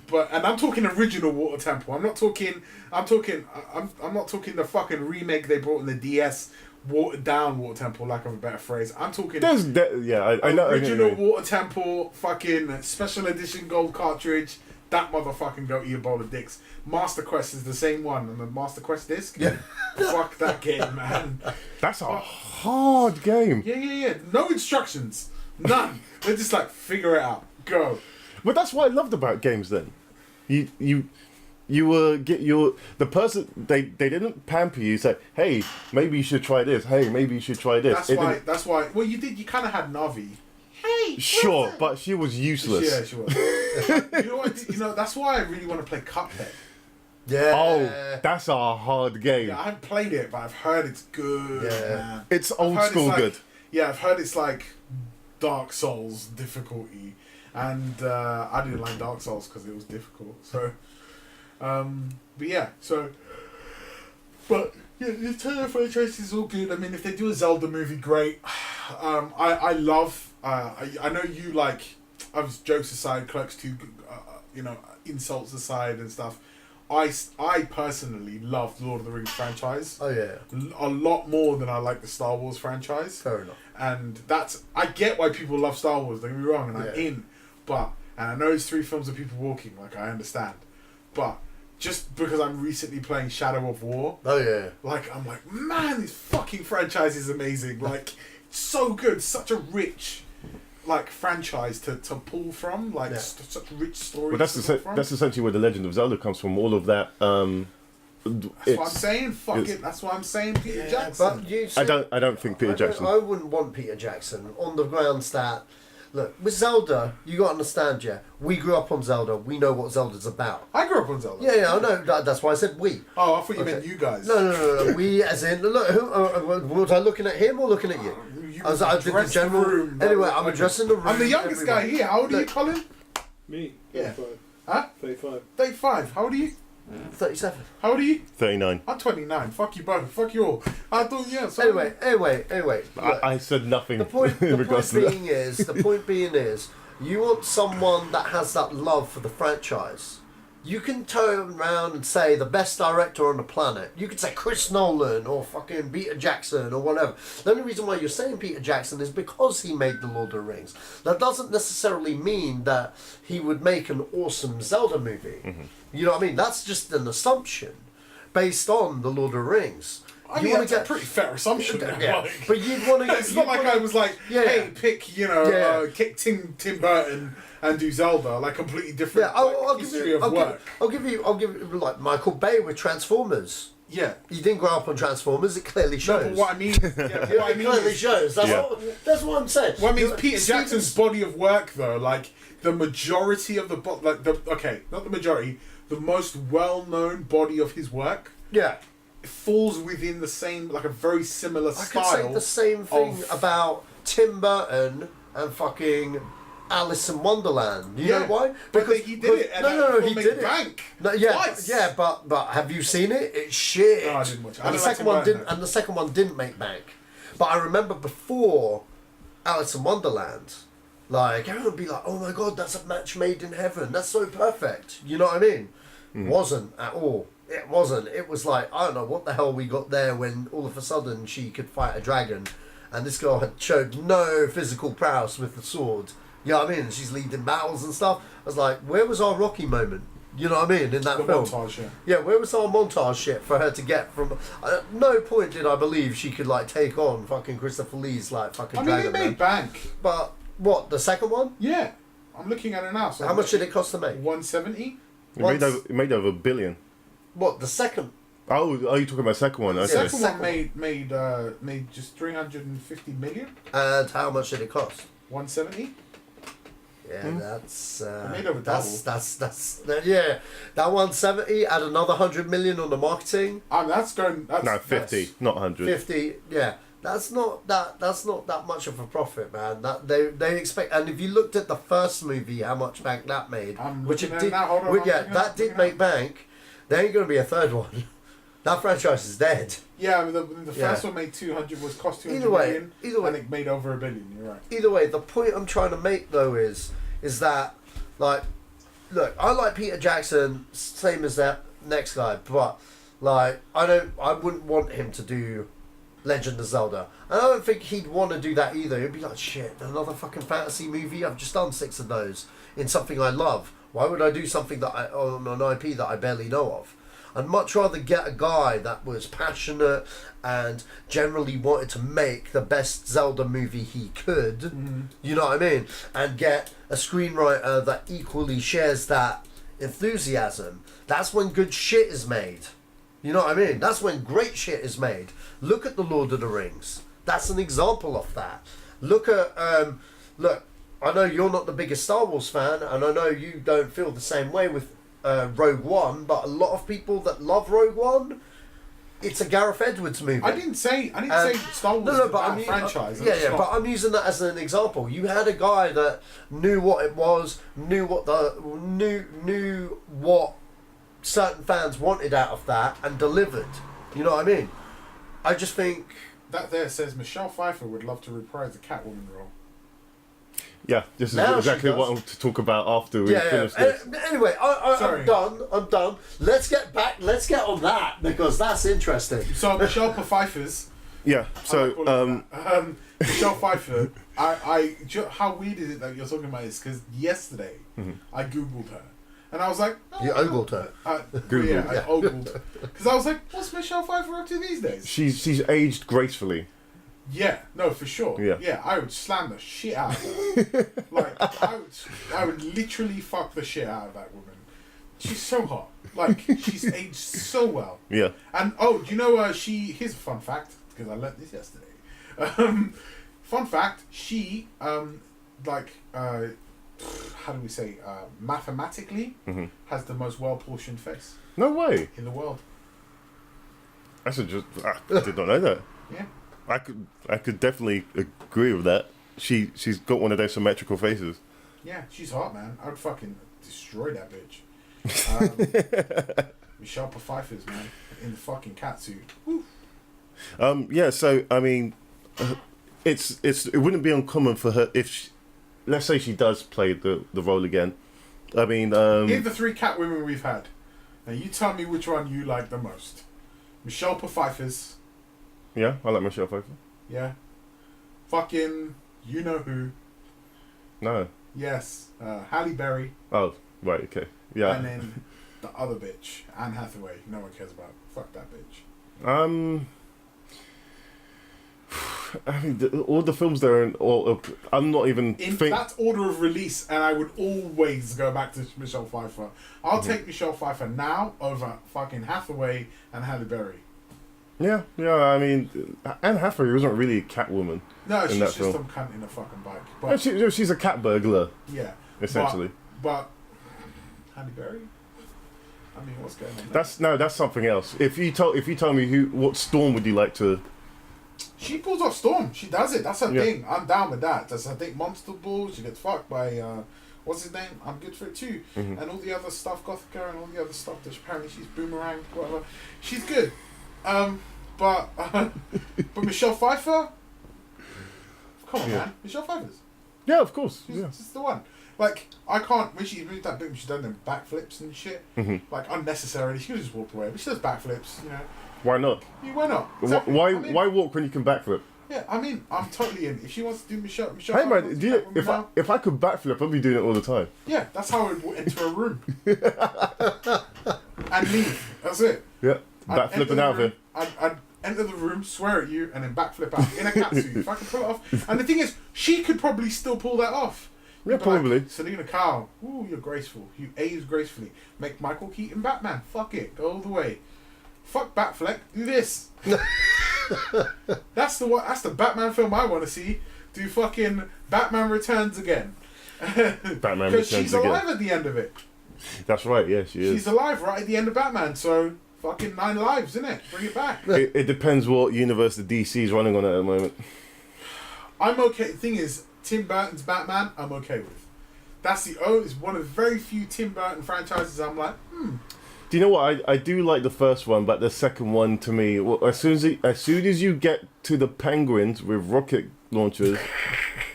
I'm talking original Water Temple. I'm not talking the fucking remake they brought in the DS. Watered down Water Temple, lack of a better phrase. I'm talking I know original Water Temple, fucking special edition gold cartridge. That motherfucking go eat a bowl of dicks. Master Quest is the same one on the Master Quest disc. Yeah. Fuck that game, man. That's a hard game. Yeah. No instructions. None. They're just like, figure it out. Go. But that's what I loved about games then. You were the person they didn't pamper you. Say, hey, maybe you should try this. Hey, maybe you should try this. That's why. Well, you kind of had Navi. Hey. Sure, but she was useless. Yeah, she was. You know what? You know that's why I really want to play Cuphead. Yeah. Oh, that's a hard game. Yeah, I haven't played it, but I've heard it's good. Yeah. Man. It's old school good. Yeah, I've heard it's like Dark Souls difficulty, and I didn't like Dark Souls because it was difficult. So. But yeah, the Nintendo franchise is all good. I mean, if they do a Zelda movie, great. I love. I know you like. Jokes aside, Clerks 2, insults aside and stuff. I personally love the Lord of the Rings franchise. Oh yeah, a lot more than I like the Star Wars franchise. Fair enough. And I get why people love Star Wars. Don't get me wrong, and I'm in. And I know it's 3 films of people walking. Like I understand, but. Just because I'm recently playing Shadow of War. Oh, yeah. Like, I'm like, man, this fucking franchise is amazing. Like, so good. Such a rich, like, franchise to pull from. Like, such rich stories. Well, that's essentially where the Legend of Zelda comes from. All of that. That's what I'm saying. Fuck it. That's why I'm saying Peter Jackson. But I don't think Peter Jackson. I wouldn't want Peter Jackson on the grounds that. Look, with Zelda, you got to understand, we grew up on Zelda. We know what Zelda's about. I grew up on Zelda. Yeah, I know. That's why I said we. Oh, I thought you meant you guys. No. We, as in, look, was I looking at him or looking at you? I did the general room. Anyway, I'm addressing the room. I'm the youngest guy here. How old are you, Colin? Me. Yeah. 35. Huh? 35. 35. How old are you? 37. How old are you? 39. I'm 29. Fuck you both. Fuck you all. I thought, Anyway. I said nothing. The point being is, you want someone that has that love for the franchise. You can turn around and say the best director on the planet. You could say Chris Nolan or fucking Peter Jackson or whatever. The only reason why you're saying Peter Jackson is because he made The Lord of the Rings. That doesn't necessarily mean that he would make an awesome Zelda movie. Mm-hmm. You know what I mean? That's just an assumption based on The Lord of the Rings. I mean, that's a pretty fair assumption. Yeah. But you'd want to get... It's not like I was like, hey, pick, kick Tim Burton and do Zelda, like completely different history of work. I'll give you, like Michael Bay with Transformers. Yeah. You didn't grow up on Transformers, it clearly shows. No, but what I mean... it clearly shows. That's what I'm saying. What I mean is Peter Jackson's body of work, though, like, the majority of not the majority, the most well-known body of his work... Yeah. Falls within the same, like a very similar style. I could say the same thing about Tim Burton and fucking Alice in Wonderland. You know why? Because he did it. No, he did it. Bank. No, yeah, but have you seen it? It's shit. No, I didn't watch it. And the second one didn't make bank. But I remember before Alice in Wonderland, like everyone would be like, "Oh my god, that's a match made in heaven. That's so perfect." You know what I mean? Wasn't at all. It wasn't. It was like, I don't know what the hell we got there when all of a sudden she could fight a dragon and this girl had showed no physical prowess with the sword. You know what I mean? She's leading battles and stuff. I was like, where was our Rocky moment? You know what I mean? In that film. Montage, yeah, where was our montage shit for her to get from... no point did I believe she could like take on fucking Christopher Lee's like fucking dragon. I mean, it made bank. But, what, the second one? Yeah. I'm looking at it now. So how much did it cost to make? 170? It made over $1 billion. What, the second? Oh, are you talking about the second one? The Okay. second one made just 350 million. And how much did it cost? 170. Yeah, that's made over that's yeah. That 170 add another 100 million on the marketing. That's 50, not 100. 50, yeah. That's not that much of a profit, man. That they expect. And if you looked at the first movie, how much bank that made, which it did, that did make bank. There ain't gonna be a third one. That franchise is dead. Yeah, the first one made 200, cost 200 million, and it made over $1 billion. You're right. Either way, the point I'm trying to make though is that, like, look, I like Peter Jackson, same as that next guy, but like, I wouldn't want him to do Legend of Zelda, and I don't think he'd want to do that either. He'd be like, shit, another fucking fantasy movie. I've just done 6 of those in something I love. Why would I do something on an IP that I barely know of? I'd much rather get a guy that was passionate and generally wanted to make the best Zelda movie he could, you know what I mean? And get a screenwriter that equally shares that enthusiasm. That's when good shit is made. You know what I mean? That's when great shit is made. Look at The Lord of the Rings. That's an example of that. Look at, look, I know you're not the biggest Star Wars fan, and I know you don't feel the same way with Rogue One, but a lot of people that love Rogue One, it's a Gareth Edwards movie. I didn't say Star Wars is a bad franchise. But I'm using that as an example. You had a guy that knew what it was, knew what certain fans wanted out of that, and delivered. You know what I mean? I just think that there says Michelle Pfeiffer would love to reprise the Catwoman role. Yeah, this is exactly what I want to talk about after we finish this. Anyway, I'm done. Let's get on that, because that's interesting. So Michelle Pfeiffer's. Yeah. So Michelle Pfeiffer. How weird is it that you're talking about this? Because yesterday I googled her. And I was like, you ogled her. I ogled. Because I was like, what's Michelle Pfeiffer up to these days? She's aged gracefully. Yeah, no, for sure. Yeah, I would slam the shit out of her. Like, I would literally fuck the shit out of that woman. She's so hot. Like, she's aged so well. Yeah. And do you know here's a fun fact, because I learnt this yesterday. Fun fact, she how do we say, mathematically has the most well-portioned face. No way. In the world. I did not know that. Yeah. I could definitely agree with that. She's got one of those symmetrical faces. Yeah, she's hot, man. I'd fucking destroy that bitch. Michelle Pfeiffer's, man, in the fucking catsuit. Yeah. So I mean, it wouldn't be uncommon for her if, let's say, she does play the role again. I mean, give the 3 Catwomen we've had, and you tell me which one you like the most. Michelle Pfeiffer's. Yeah, I like Michelle Pfeiffer. Yeah. Fucking, you know who. No. Yes. Halle Berry. Oh, right, okay. Yeah. And then the other bitch, Anne Hathaway. No one cares about. Fuck that bitch. I mean, all the films there, I'm not even... In that order of release, and I would always go back to Michelle Pfeiffer. I'll take Michelle Pfeiffer now over fucking Hathaway and Halle Berry. Yeah, I mean, Anne Hathaway wasn't really a Catwoman. No, she's just film. some cunt in a fucking bike. But, she's a cat burglar. Yeah. Essentially. But Halle Berry? I mean, what's going on? That's something else. If you tell me what Storm would you like to... She pulls off Storm. She does it. That's her thing. I'm down with that. That's her thing. Monster Ball. She gets fucked by what's his name? I'm good for it too. And all the other stuff, Gothica, and all the other stuff that apparently she's Boomerang, whatever. She's good. But Michelle Pfeiffer. Come on, man. Michelle Pfeiffer's. Yeah, of course. She's the one. Like, I can't. When she's moved that bit, she's done them backflips and shit. Like unnecessarily. She could just walk away, but she does backflips. You know. Why not? Yeah, why not? Exactly. Why walk when you can backflip? Yeah, I mean, I'm totally in. If she wants to do Michelle hey man, if I could backflip, I'd be doing it all the time. Yeah, that's how I would enter a room and leave. That's it. Yeah, backflipping out of it. I'd enter the room, swear at you, and then backflip out in a catsuit. If I could pull it off, and the thing is, she could probably still pull that off. Yeah, probably. Like, Selena Kyle, ooh, you're graceful. You age gracefully. Make Michael Keaton Batman. Fuck it, go all the way. fuck Batfleck, do this. That's the Batman film I want to see. Do fucking Batman Returns again. Batman Because Returns she's again. alive at the end of it. That's right, yeah, she is. She's alive right at the end of Batman, so fucking 9 lives, isn't it? Bring it back. It depends what universe the DC is running on at the moment. I'm okay. The thing is, Tim Burton's Batman, I'm okay with. It's one of the very few Tim Burton franchises I'm like, Do you know what? I do like the first one, but the second one to me, well, as soon as you get to the penguins with rocket launchers,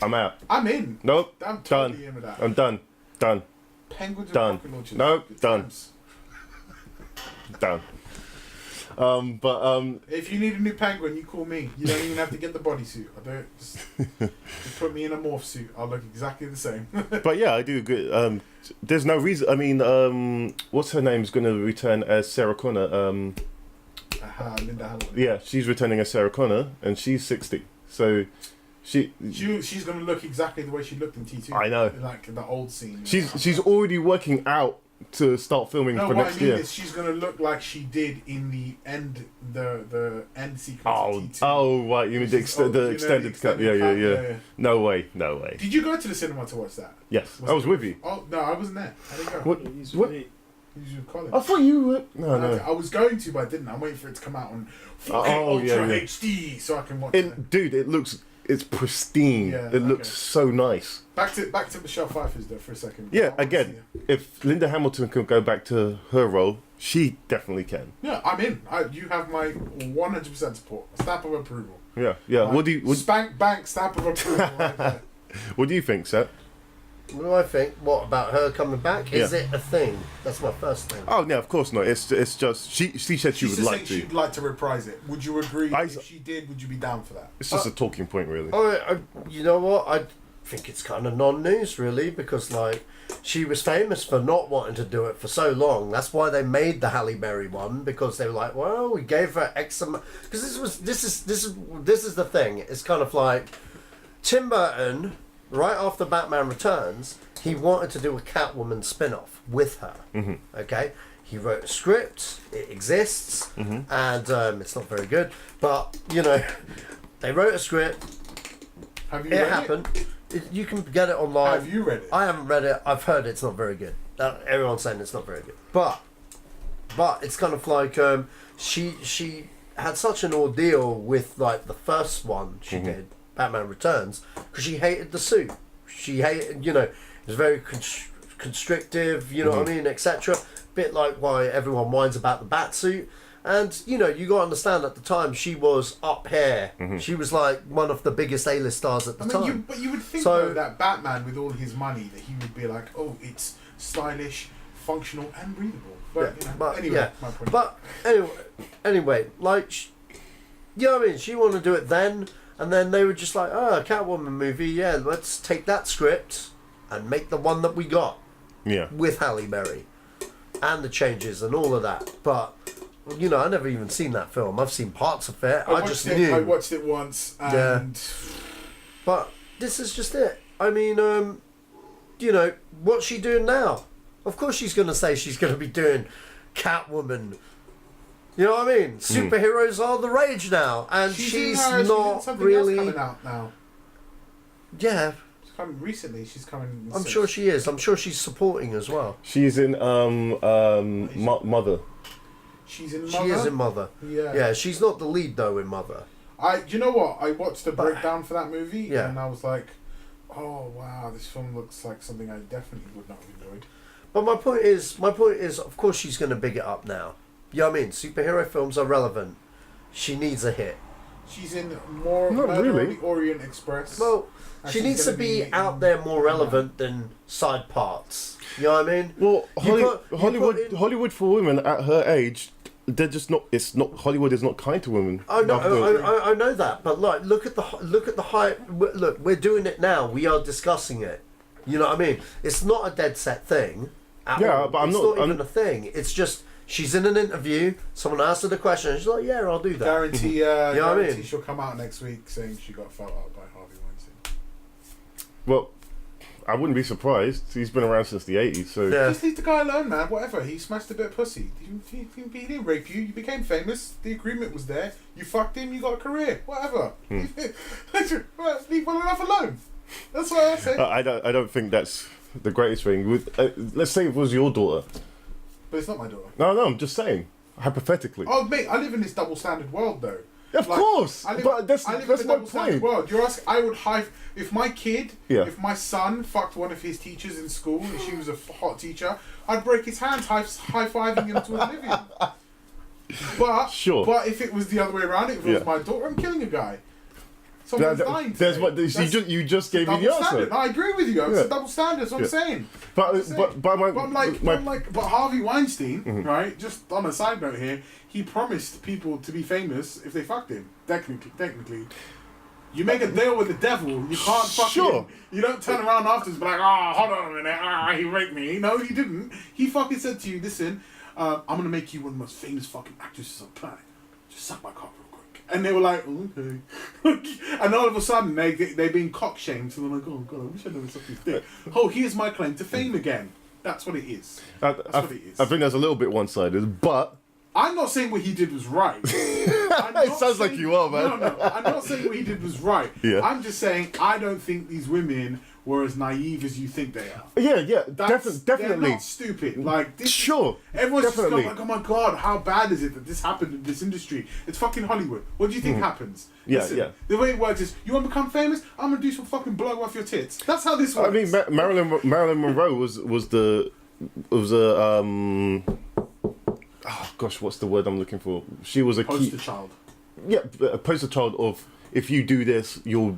I'm out. I'm in. Nope. I'm done. totally in with that. I'm done. Done. Penguins done. and rocket launchers. Nope. Good Done. times. Done. If you need a new penguin, you call me. You don't even have to get the bodysuit. I don't. Just put me in a morph suit. I'll look exactly the same. But yeah, I do agree. There's no reason. I mean, what's her name is going to return as Sarah Connor? Linda Hamilton. Yeah, she's returning as Sarah Connor, and she's 60. So she's going to look exactly the way she looked in T2. I know. Like the old scene. She's already working out to start filming for next year. Is she's going to look like she did in the end sequence Oh, of T2. oh, right. You mean the extended cut? Yeah. No way. Did you go to the cinema to watch that? Yes, I was with you. Oh no, I wasn't there. I didn't go. What? He's with Colin. I thought you were. No. I was going to, but I didn't. I'm waiting for it to come out on 4K Ultra HD so I can watch it. Dude, it's pristine. Yeah, it looks so nice. Back to Michelle Pfeiffer's though for a second. Yeah, again, if Linda Hamilton can go back to her role, she definitely can. Yeah, I'm in. You have my 100% support. A stamp of approval. Yeah. Like, spank bank stamp of approval right there. What do you think, Seth? What do I think? What about her coming back? Is it a thing? That's my first thing. Oh no, of course not. It's just she said she would like to. She'd like to reprise it. Would you agree? If she did, would you be down for that? It's just a talking point, really. You know what? I think it's kind of non-news, really, because like she was famous for not wanting to do it for so long. That's why they made the Halle Berry one, because they were like, well, we gave her X amount. Because this is the thing. It's kind of like Tim Burton. Right after Batman Returns, he wanted to do a Catwoman spin-off with her. Mm-hmm. Okay? He wrote a script, it exists, and it's not very good. But, they wrote a script, Have you read happened. You can get it online. Have you read it? I haven't read it. I've heard it's not very good. Everyone's saying it's not very good. But it's kind of like she had such an ordeal with like the first one she did, Batman Returns, because she hated the suit. She hated, it was very constrictive, you know what I mean, etc. Bit like why everyone whines about the bat suit. And, you got to understand at the time she was up here. She was like one of the biggest A-list stars at the time. But you would think though, that Batman, with all his money, that he would be like, oh, it's stylish, functional, and readable. But, anyway, my point. But anyway, like, you know what I mean? She wanted to do it then. And then they were just like, a Catwoman movie, yeah, let's take that script and make the one that we got. Yeah. With Halle Berry. And the changes and all of that. But, I never even seen that film. I've seen parts of it. I just knew. I watched it once and... Yeah. But this is just it. I mean, what's she doing now? Of course she's going to say she's going to be doing Catwoman. You know what I mean? Superheroes are the rage now, and she's not really coming out now. Yeah, she's coming recently. She's coming. I'm sure she is. I'm sure she's supporting as well. She's in Mother. She's in Mother. She is in Mother. Yeah. She's not the lead though in Mother. You know what? I watched the breakdown for that movie, and I was like, oh wow, this film looks like something I definitely would not have enjoyed. But my point is, of course she's going to big it up now. You know what I mean? Superhero films are relevant. She needs a hit. She's in more Murder on the Orient Express. Well, she needs to be out there more relevant than side parts. You know what I mean? Well, Hollywood for women at her age, they're just not. It's not. Hollywood is not kind to women. I know that, but like, look at the hype. Look, we're doing it now. We are discussing it. You know what I mean? It's not a dead set thing. All. But it's not even a thing. It's just. She's in an interview, someone asked her the question, and she's like, yeah, I'll do that. Guarantee, you know what I mean? She'll come out next week saying she got felt out by Harvey Weinstein. Well, I wouldn't be surprised. He's been around since the 80s, so... Yeah. Just leave the guy alone, man. Whatever. He smashed a bit of pussy. He didn't rape you. You became famous. The agreement was there. You fucked him. You got a career. Whatever. Leave well enough alone. That's what I say. I don't think that's the greatest thing. Let's say it was your daughter. But it's not my daughter. No, I'm just saying. Hypothetically. Oh, mate, I live in this double standard world, though. Of course, but that's my point. World. You're asking, I would if my kid, Yeah. if my son fucked one of his teachers in school and she was a hot teacher, I'd break his hands high-fiving him to oblivion. But Sure. But if it was the other way around, if it was my daughter, I'm killing a guy. Someone's dying. You just gave me the answer. Standard. I agree with you. It's a double standard. That's what I'm saying. But Harvey Weinstein, right? Just on a side note here, he promised people to be famous if they fucked him. Technically, you make a deal with the devil. You can't fuck him. You don't turn around afterwards and be like, hold on a minute, he raped me. No, he didn't. He fucking said to you, listen, I'm gonna make you one of the most famous fucking actresses on the planet. Just suck my cock. And they were like, oh, okay. And all of a sudden, they're being cock shamed. So they're like, oh, God, I wish I never sucked his dick. Oh, here's my claim to fame again. That's what it is. That's what it is. I think that's a little bit one-sided, but... I'm not saying what he did was right. It sounds like you are, man. No. I'm not saying what he did was right. Yeah. I'm just saying I don't think these women were as naive as you think they are. Yeah, definitely. They're not stupid. Like this. Sure. Everyone's just going like, oh my God, how bad is it that this happened in this industry? It's fucking Hollywood. What do you think happens? Listen, the way it works is, you want to become famous? I'm gonna do some fucking blow off your tits. That's how this works. I mean, Marilyn Monroe was oh gosh, what's the word I'm looking for? She was a poster child. Yeah, a poster child of, if you do this, you'll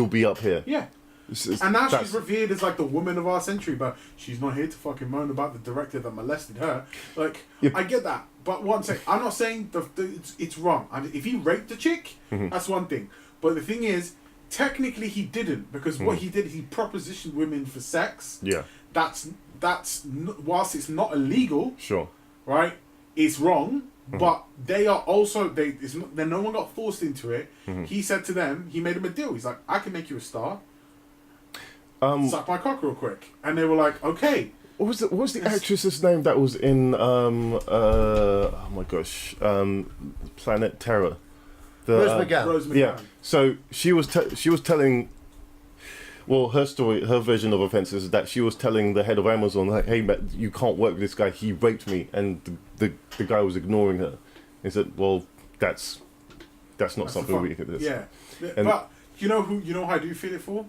be up here. Yeah. And now she's revered as like the woman of our century, but she's not here to fucking moan about the director that molested her. Like, I get that, but one second, I'm not saying it's wrong. If he raped a chick, that's one thing. But the thing is, technically he didn't, because what he did is he propositioned women for sex. Yeah. That's whilst it's not illegal. Sure. Right. It's wrong, but they are also no one got forced into it. He said to them, he made them a deal. He's like, I can make you a star. Suck my cock real quick, and they were like, okay. What was the actress's name that was in oh my gosh, Planet Terror? Rose McGowan. Yeah. So she was telling. Well, her story, her version of events is that she was telling the head of Amazon, like, "Hey, man, you can't work with this guy. He raped me," and the guy was ignoring her. He said, "Well, that's not something we can do." Yeah, but you know who I do feel it for?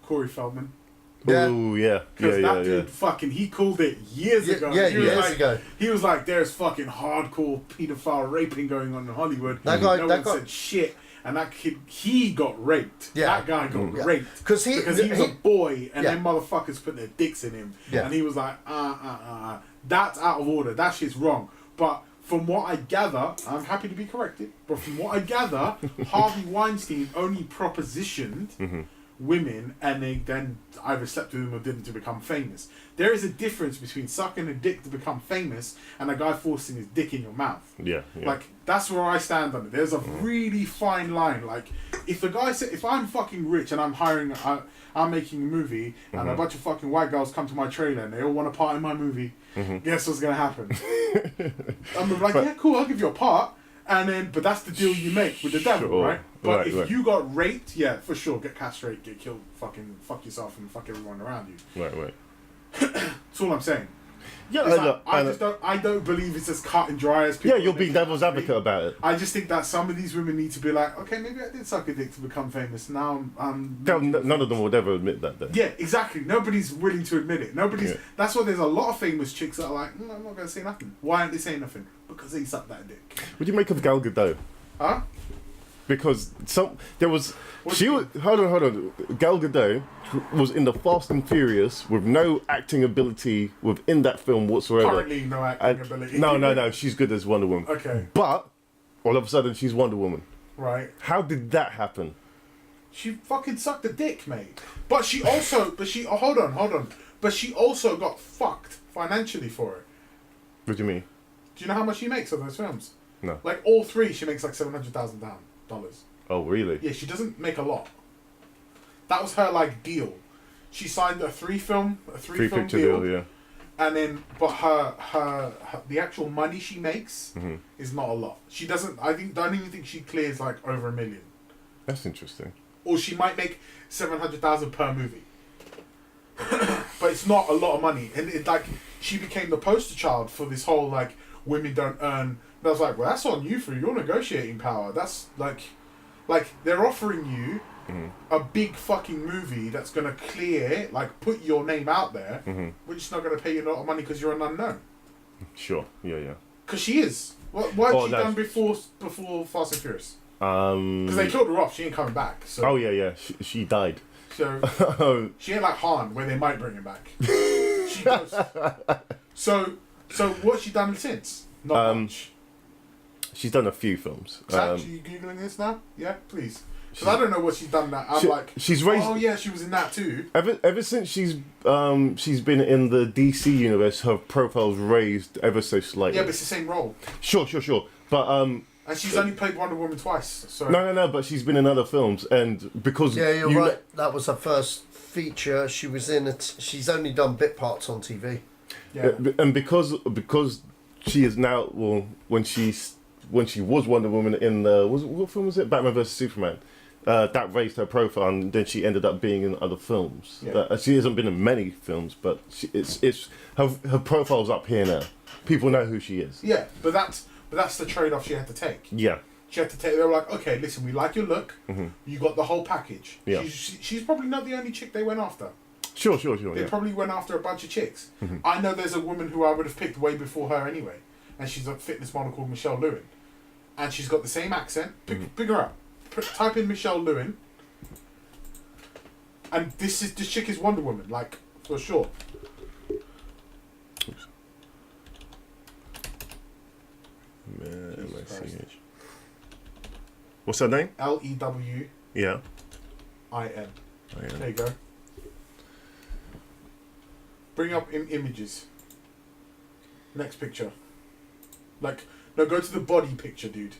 Corey Feldman. Oh yeah, because that dude fucking he called it years ago. Years ago. He was like, "There's fucking hardcore pedophile raping going on in Hollywood." That guy said shit. And that kid, he got raped. Yeah. That guy got raped. Because he was a boy, and them motherfuckers put their dicks in him. Yeah. And he was like, that's out of order. That shit's wrong. But from what I gather, I'm happy to be corrected, but from what I gather, Harvey Weinstein only propositioned women, and they then either slept with them or didn't to become famous. There is a difference between sucking a dick to become famous and a guy forcing his dick in your mouth. Yeah. Like, that's where I stand on it. There's a really fine line. Like, if the guy said, if I'm fucking rich and I'm making a movie and a bunch of fucking white girls come to my trailer and they all want a part in my movie, guess what's gonna happen? I'm like, yeah, cool, I'll give you a part. But that's the deal you make with the devil, right? But if you got raped, yeah, for sure, get castrated, get killed, fucking fuck yourself and fuck everyone around you. Right. That's all I'm saying. Yeah, I don't believe it's as cut and dry as people. Yeah, you'll be devil's advocate about it. I just think that some of these women need to be like, okay, maybe I did suck a dick to become famous. Now I'm none of them would ever admit that, though. Yeah, exactly. Nobody's willing to admit it. That's why there's a lot of famous chicks that are like, I'm not going to say nothing. Why aren't they saying nothing? Because they sucked that dick. What do you make of Gal Gadot? Huh? Because hold on. Gal Gadot was in the Fast and Furious with no acting ability within that film whatsoever. Currently no acting ability. No. She's good as Wonder Woman. Okay. But all of a sudden she's Wonder Woman. Right. How did that happen? She fucking sucked a dick, mate. But she also, hold on. But she also got fucked financially for it. What do you mean? Do you know how much she makes of those films? No. Like all three, she makes like $700,000. Oh, really? Yeah, she doesn't make a lot. That was her like deal. she signed a three film picture deal. yeah. And then, but her the actual money she makes is not a lot. She doesn't. I don't even think she clears like over $1 million. That's interesting. Or she might make 700,000 per movie. But it's not a lot of money, and it like she became the poster child for this whole like women don't earn. And I was like, well, that's on you for your negotiating power. That's like they're offering you a big fucking movie that's gonna clear, like, put your name out there. We're just not gonna pay you a lot of money because you're an unknown. Sure. Yeah. Because she is. What had she done before Fast and Furious? Because they killed her off. She ain't coming back. So. Oh yeah. She died. So she ain't like Han, where they might bring him back. She goes. So what's she done since? Not much. She's done a few films. Zach, you googling this now? Yeah, please. Because I don't know what she's done. That she's raised. Oh yeah, she was in that too. Ever since she's been in the DC universe, her profile's raised ever so slightly. Yeah, but it's the same role. Sure. But and she's only played Wonder Woman twice. So no. But she's been in other films, and because you're right. That was her first feature. She was in it. She's only done bit parts on TV. Yeah, and because she is now when she was Wonder Woman in the what film was it? Batman vs Superman. That raised her profile, and then she ended up being in other films. Yeah. She hasn't been in many films, but it's her profile's up here now. People know who she is. Yeah, but that's the trade-off she had to take. Yeah. She had to take. They were like, okay, listen, we like your look. You got the whole package. Yeah. She's probably not the only chick they went after. Sure. They probably went after a bunch of chicks. I know there's a woman who I would have picked way before her anyway, and she's a fitness model called Michelle Lewin, and she's got the same accent. Pick her up. Type in Michelle Lewin, and this chick is Wonder Woman, like, for sure. What's her name? Lewin. Yeah. There you go. Bring up images. Next picture. Like, no, go to the body picture, dude.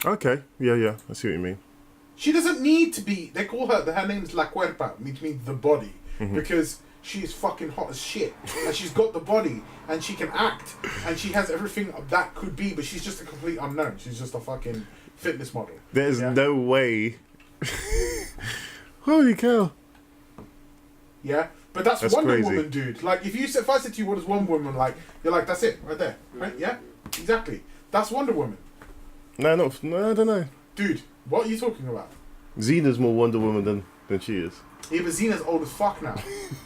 Okay. Yeah. I see what you mean. She doesn't need to be. They call her name's La Cuerpa, which means the body, because she is fucking hot as shit, and she's got the body, and she can act, and she has everything that could be, but she's just a complete unknown. She's just a fucking fitness model. There's no way. Holy cow. Yeah, but that's Wonder crazy. Woman, dude. Like, if I said to you, what is Wonder Woman like? You're like, that's it, right there, right? Yeah, exactly. That's Wonder Woman. No, I don't know. Dude, what are you talking about? Xena's more Wonder Woman than she is. Yeah, but Xena's old as fuck now.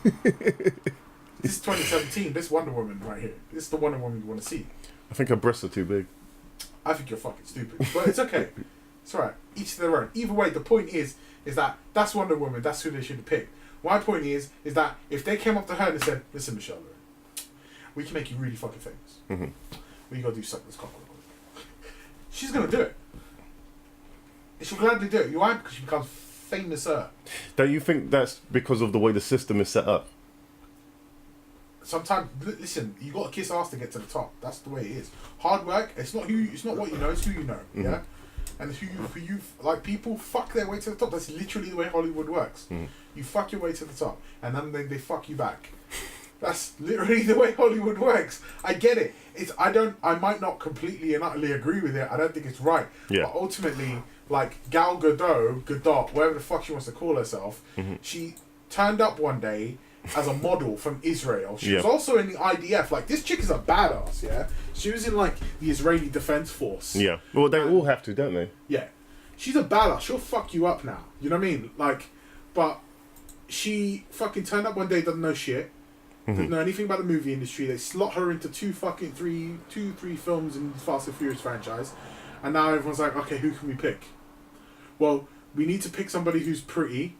This is 2017. This Wonder Woman right here. This is the Wonder Woman you want to see. I think her breasts are too big. I think you're fucking stupid. But it's okay. It's alright. Each to their own. Either way, the point is that that's Wonder Woman. That's who they should have picked. My point is that if they came up to her and said, listen, Michelle, we can make you really fucking famous. What you gotta do is suck this cock. She's gonna do it. She'll gladly do it. You are, because she becomes famouser. Don't you think that's because of the way the system is set up? Sometimes, listen, you got to kiss ass to get to the top. That's the way it is. Hard work. It's not what you know. It's who you know. Yeah, and who you like. People fuck their way to the top. That's literally the way Hollywood works. You fuck your way to the top, and then they fuck you back. That's literally the way Hollywood works. I get it. I might not completely and utterly agree with it. I don't think it's right. Yeah. But ultimately, like Gal Gadot, whatever the fuck she wants to call herself, she turned up one day as a model from Israel. She was also in the IDF. Like, this chick is a badass, yeah? She was in, like, the Israeli Defense Force. Yeah. Well, they all have to, don't they? Yeah. She's a badass. She'll fuck you up now. You know what I mean? Like, but she fucking turned up one day, doesn't know shit. Doesn't know anything about the movie industry. They slot her into three films in the Fast and Furious franchise. And now everyone's like, okay, who can we pick? Well, we need to pick somebody who's pretty.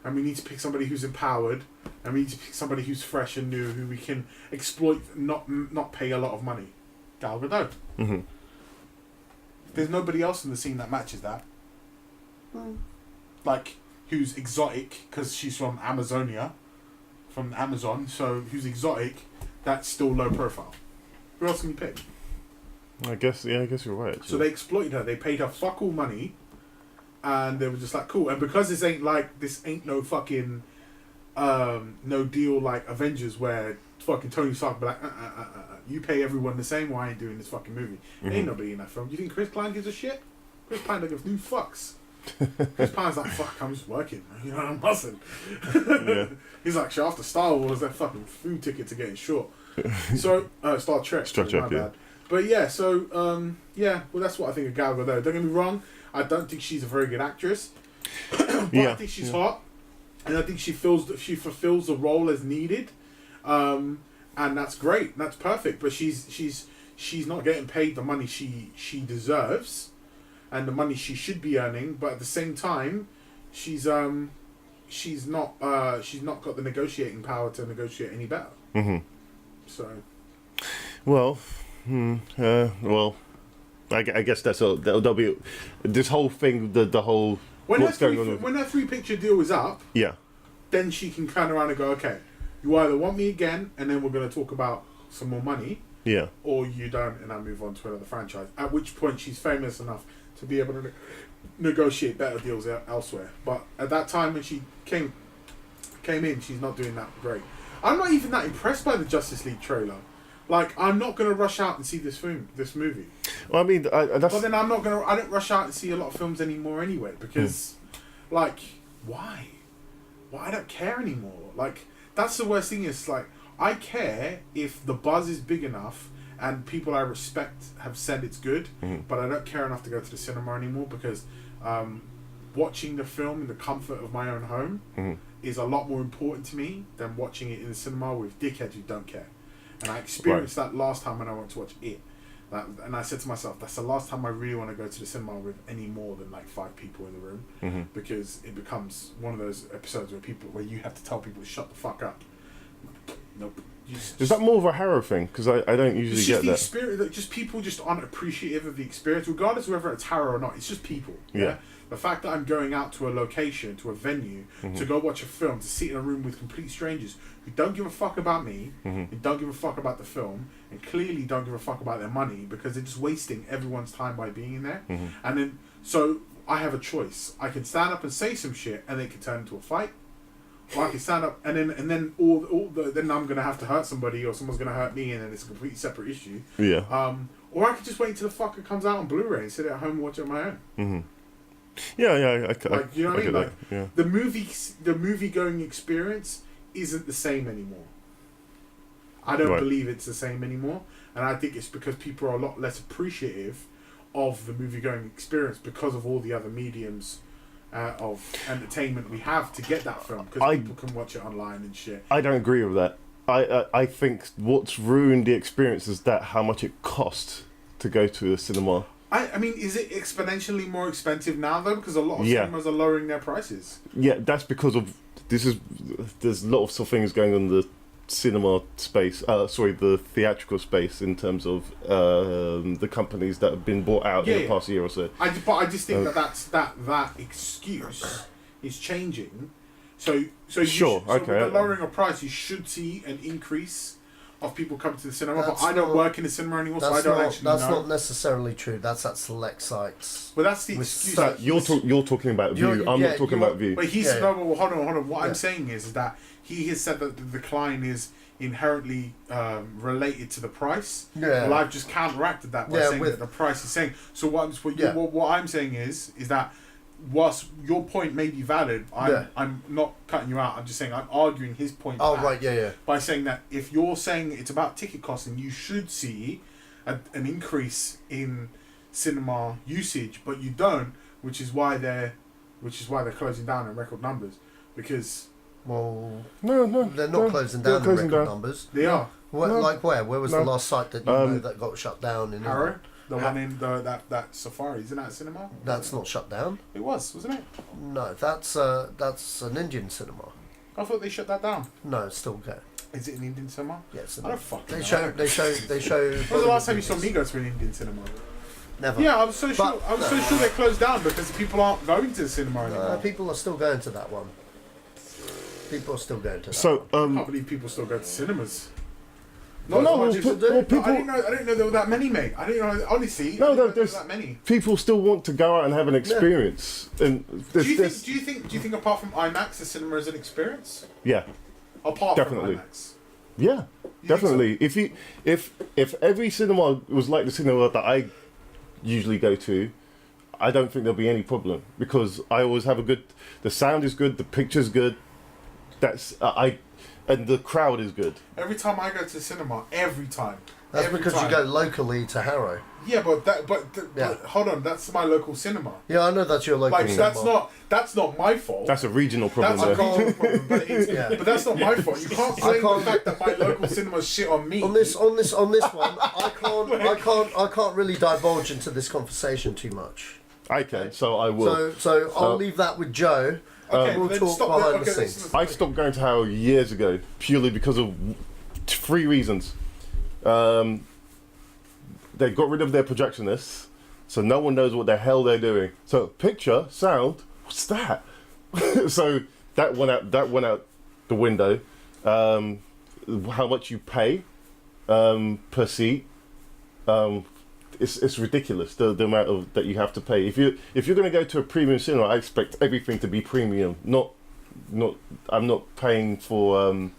And we need to pick somebody who's empowered. And we need to pick somebody who's fresh and new, who we can exploit, not pay a lot of money. Gal Gadot. There's nobody else in the scene that matches that. Like, who's exotic, because she's from Amazonia. From Amazon, so who's exotic, that's still low profile. Who else can you pick? I guess you're right. Actually. So they exploited her. They paid her fuck all money, and they were just like, cool. And because this ain't no fucking no deal like Avengers where fucking Tony Stark be like, you pay everyone the same, or I ain't doing this fucking movie. Ain't nobody in that film. You think Chris Pine gives a shit? Chris Pine don't give no fucks. Chris Pine's like, fuck, I'm just working. You know, I'm buzzing. Yeah. He's like, shit, after Star Wars, that fucking food ticket to getting short. So, Star Trek. Star Trek, yeah. But yeah, so, well, that's what I think of Gal Gadot. Don't get me wrong, I don't think she's a very good actress. But I think she's hot. And I think she fulfills the role as needed. And that's great. That's perfect. But she's not getting paid the money she deserves. And the money she should be earning, but at the same time, she's not got the negotiating power to negotiate any better. So, I guess that'll be this whole thing. The whole when what's going on. When her 3-picture deal is up, then she can turn around and go, okay, you either want me again, and then we're going to talk about some more money, or you don't, and I move on to another franchise. At which point, she's famous enough to be able to negotiate better deals elsewhere. But at that time when she came in, she's not doing that great. I'm not even that impressed by the Justice League trailer. Like, I'm not going to rush out and see this movie. Well, I mean, but then I don't rush out and see a lot of films anymore anyway, because, like, why? Well, I don't care anymore. Like, that's the worst thing is, like, I care if the buzz is big enough and people I respect have said it's good, but I don't care enough to go to the cinema anymore because watching the film in the comfort of my own home is a lot more important to me than watching it in the cinema with dickheads who don't care. And I experienced that last time when I went to watch It. And I said to myself, that's the last time I really want to go to the cinema with any more than like 5 people in the room, because it becomes one of those episodes where you have to tell people to shut the fuck up. Nope. Is that more of a horror thing? Because I don't usually get that. Experience, just people just aren't appreciative of the experience, regardless of whether it's horror or not. It's just people. Yeah. The fact that I'm going out to a location, to a venue, to go watch a film, to sit in a room with complete strangers who don't give a fuck about me, and don't give a fuck about the film, and clearly don't give a fuck about their money because they're just wasting everyone's time by being in there. And then, so I have a choice. I can stand up and say some shit, and it can turn into a fight. Or I can stand up and then then I'm gonna have to hurt somebody or someone's gonna hurt me and then it's a completely separate issue. Yeah. Or I could just wait until the fucker comes out on Blu-ray and sit at home and watch it on my own. Yeah. You know what I mean? Like the movie going experience isn't the same anymore. I don't believe it's the same anymore, and I think it's because people are a lot less appreciative of the movie going experience because of all the other mediums of entertainment we have to get that film, because people can watch it online and shit. I don't agree with that. I think what's ruined the experience is that how much it costs to go to a cinema. I mean, is it exponentially more expensive now though? Because a lot of cinemas are lowering their prices. Yeah, that's because of there's a lot of things going on in the cinema space. The theatrical space in terms of the companies that have been bought out in the past year or so. But I just think that excuse is changing. So with the lowering of price, you should see an increase of people coming to the cinema. But I don't work in the cinema anymore, so I don't actually know. That's not necessarily true. That's at select sites. But that's the excuse. So you're talking about View. I'm not talking about View. But hold on. What I'm saying is that he has said that the decline is inherently related to the price. Yeah. Well, I've just counteracted that by saying that the price is saying. So what I'm saying is that whilst your point may be valid, I'm not cutting you out. I'm just saying I'm arguing his point. By saying that if you're saying it's about ticket costs, and you should see an increase in cinema usage, but you don't, which is why they're closing down in record numbers, because. Well, no, they're not closing down in record numbers. They are. Like where? Where was the last site that that got shut down in Harrow? The one in that Safari, isn't that a cinema? That's not shut down. It was, wasn't it? No, that's an Indian cinema. I thought they shut that down. No, it's still going. Is it an Indian cinema? Yes. I don't fucking know. They show. When was the last time you saw me go to an Indian cinema? Never. Yeah, I'm so sure they closed down because people aren't going to the cinema anymore. People are still going to that one. People are still going to that. So I can't believe people still go to cinemas. People. I didn't know there were that many, mate. I didn't know. Honestly, no, there were that many. People still want to go out and have an experience. Yeah. And do you think apart from IMAX, the cinema is an experience? Yeah. Apart definitely. from IMAX. Yeah, definitely. So? If every cinema was like the cinema that I usually go to, I don't think there'll be any problem because I always have the sound is good, the picture's good. And the crowd is good. Every time I go to the cinema, That's because you go locally to Harrow. Yeah, but hold on, that's my local cinema. Yeah, I know that's your local cinema. That's not my fault. That's a regional problem. That's a regional problem, but that's not my fault. You can't blame the fact that my local cinema shit on me. On this one, I can't really divulge into this conversation too much. I can, so I will. So I'll leave that with Joe. Okay, we'll talk behind the scenes. I stopped going to Harrow years ago purely because of 3 reasons. They got rid of their projectionists, so no one knows what the hell they're doing. So picture, sound, what's that? So that went out the window. How much you pay per seat? It's ridiculous the amount that you have to pay. If you're going to go to a premium cinema, I expect everything to be premium. I'm not paying for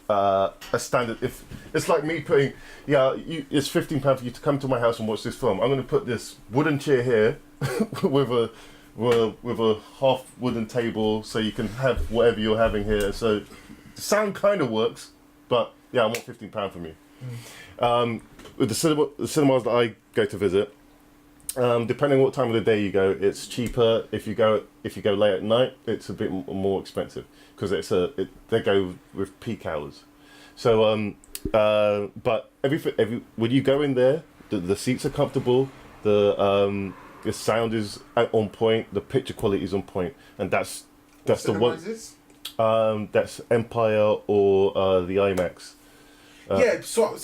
a standard. If it's like me putting, it's £15 for you to come to my house and watch this film. I'm going to put this wooden chair here with a half wooden table, so you can have whatever you're having here. So the sound kind of works, but I want £15 from you. With the cinemas that I go to visit, depending on what time of the day you go, it's cheaper. If you go late at night, it's a bit more expensive because they go with peak hours. So, but when you go in there, the seats are comfortable. The sound is on point. The picture quality is on point, and that's the one. That's Empire or the IMAX. So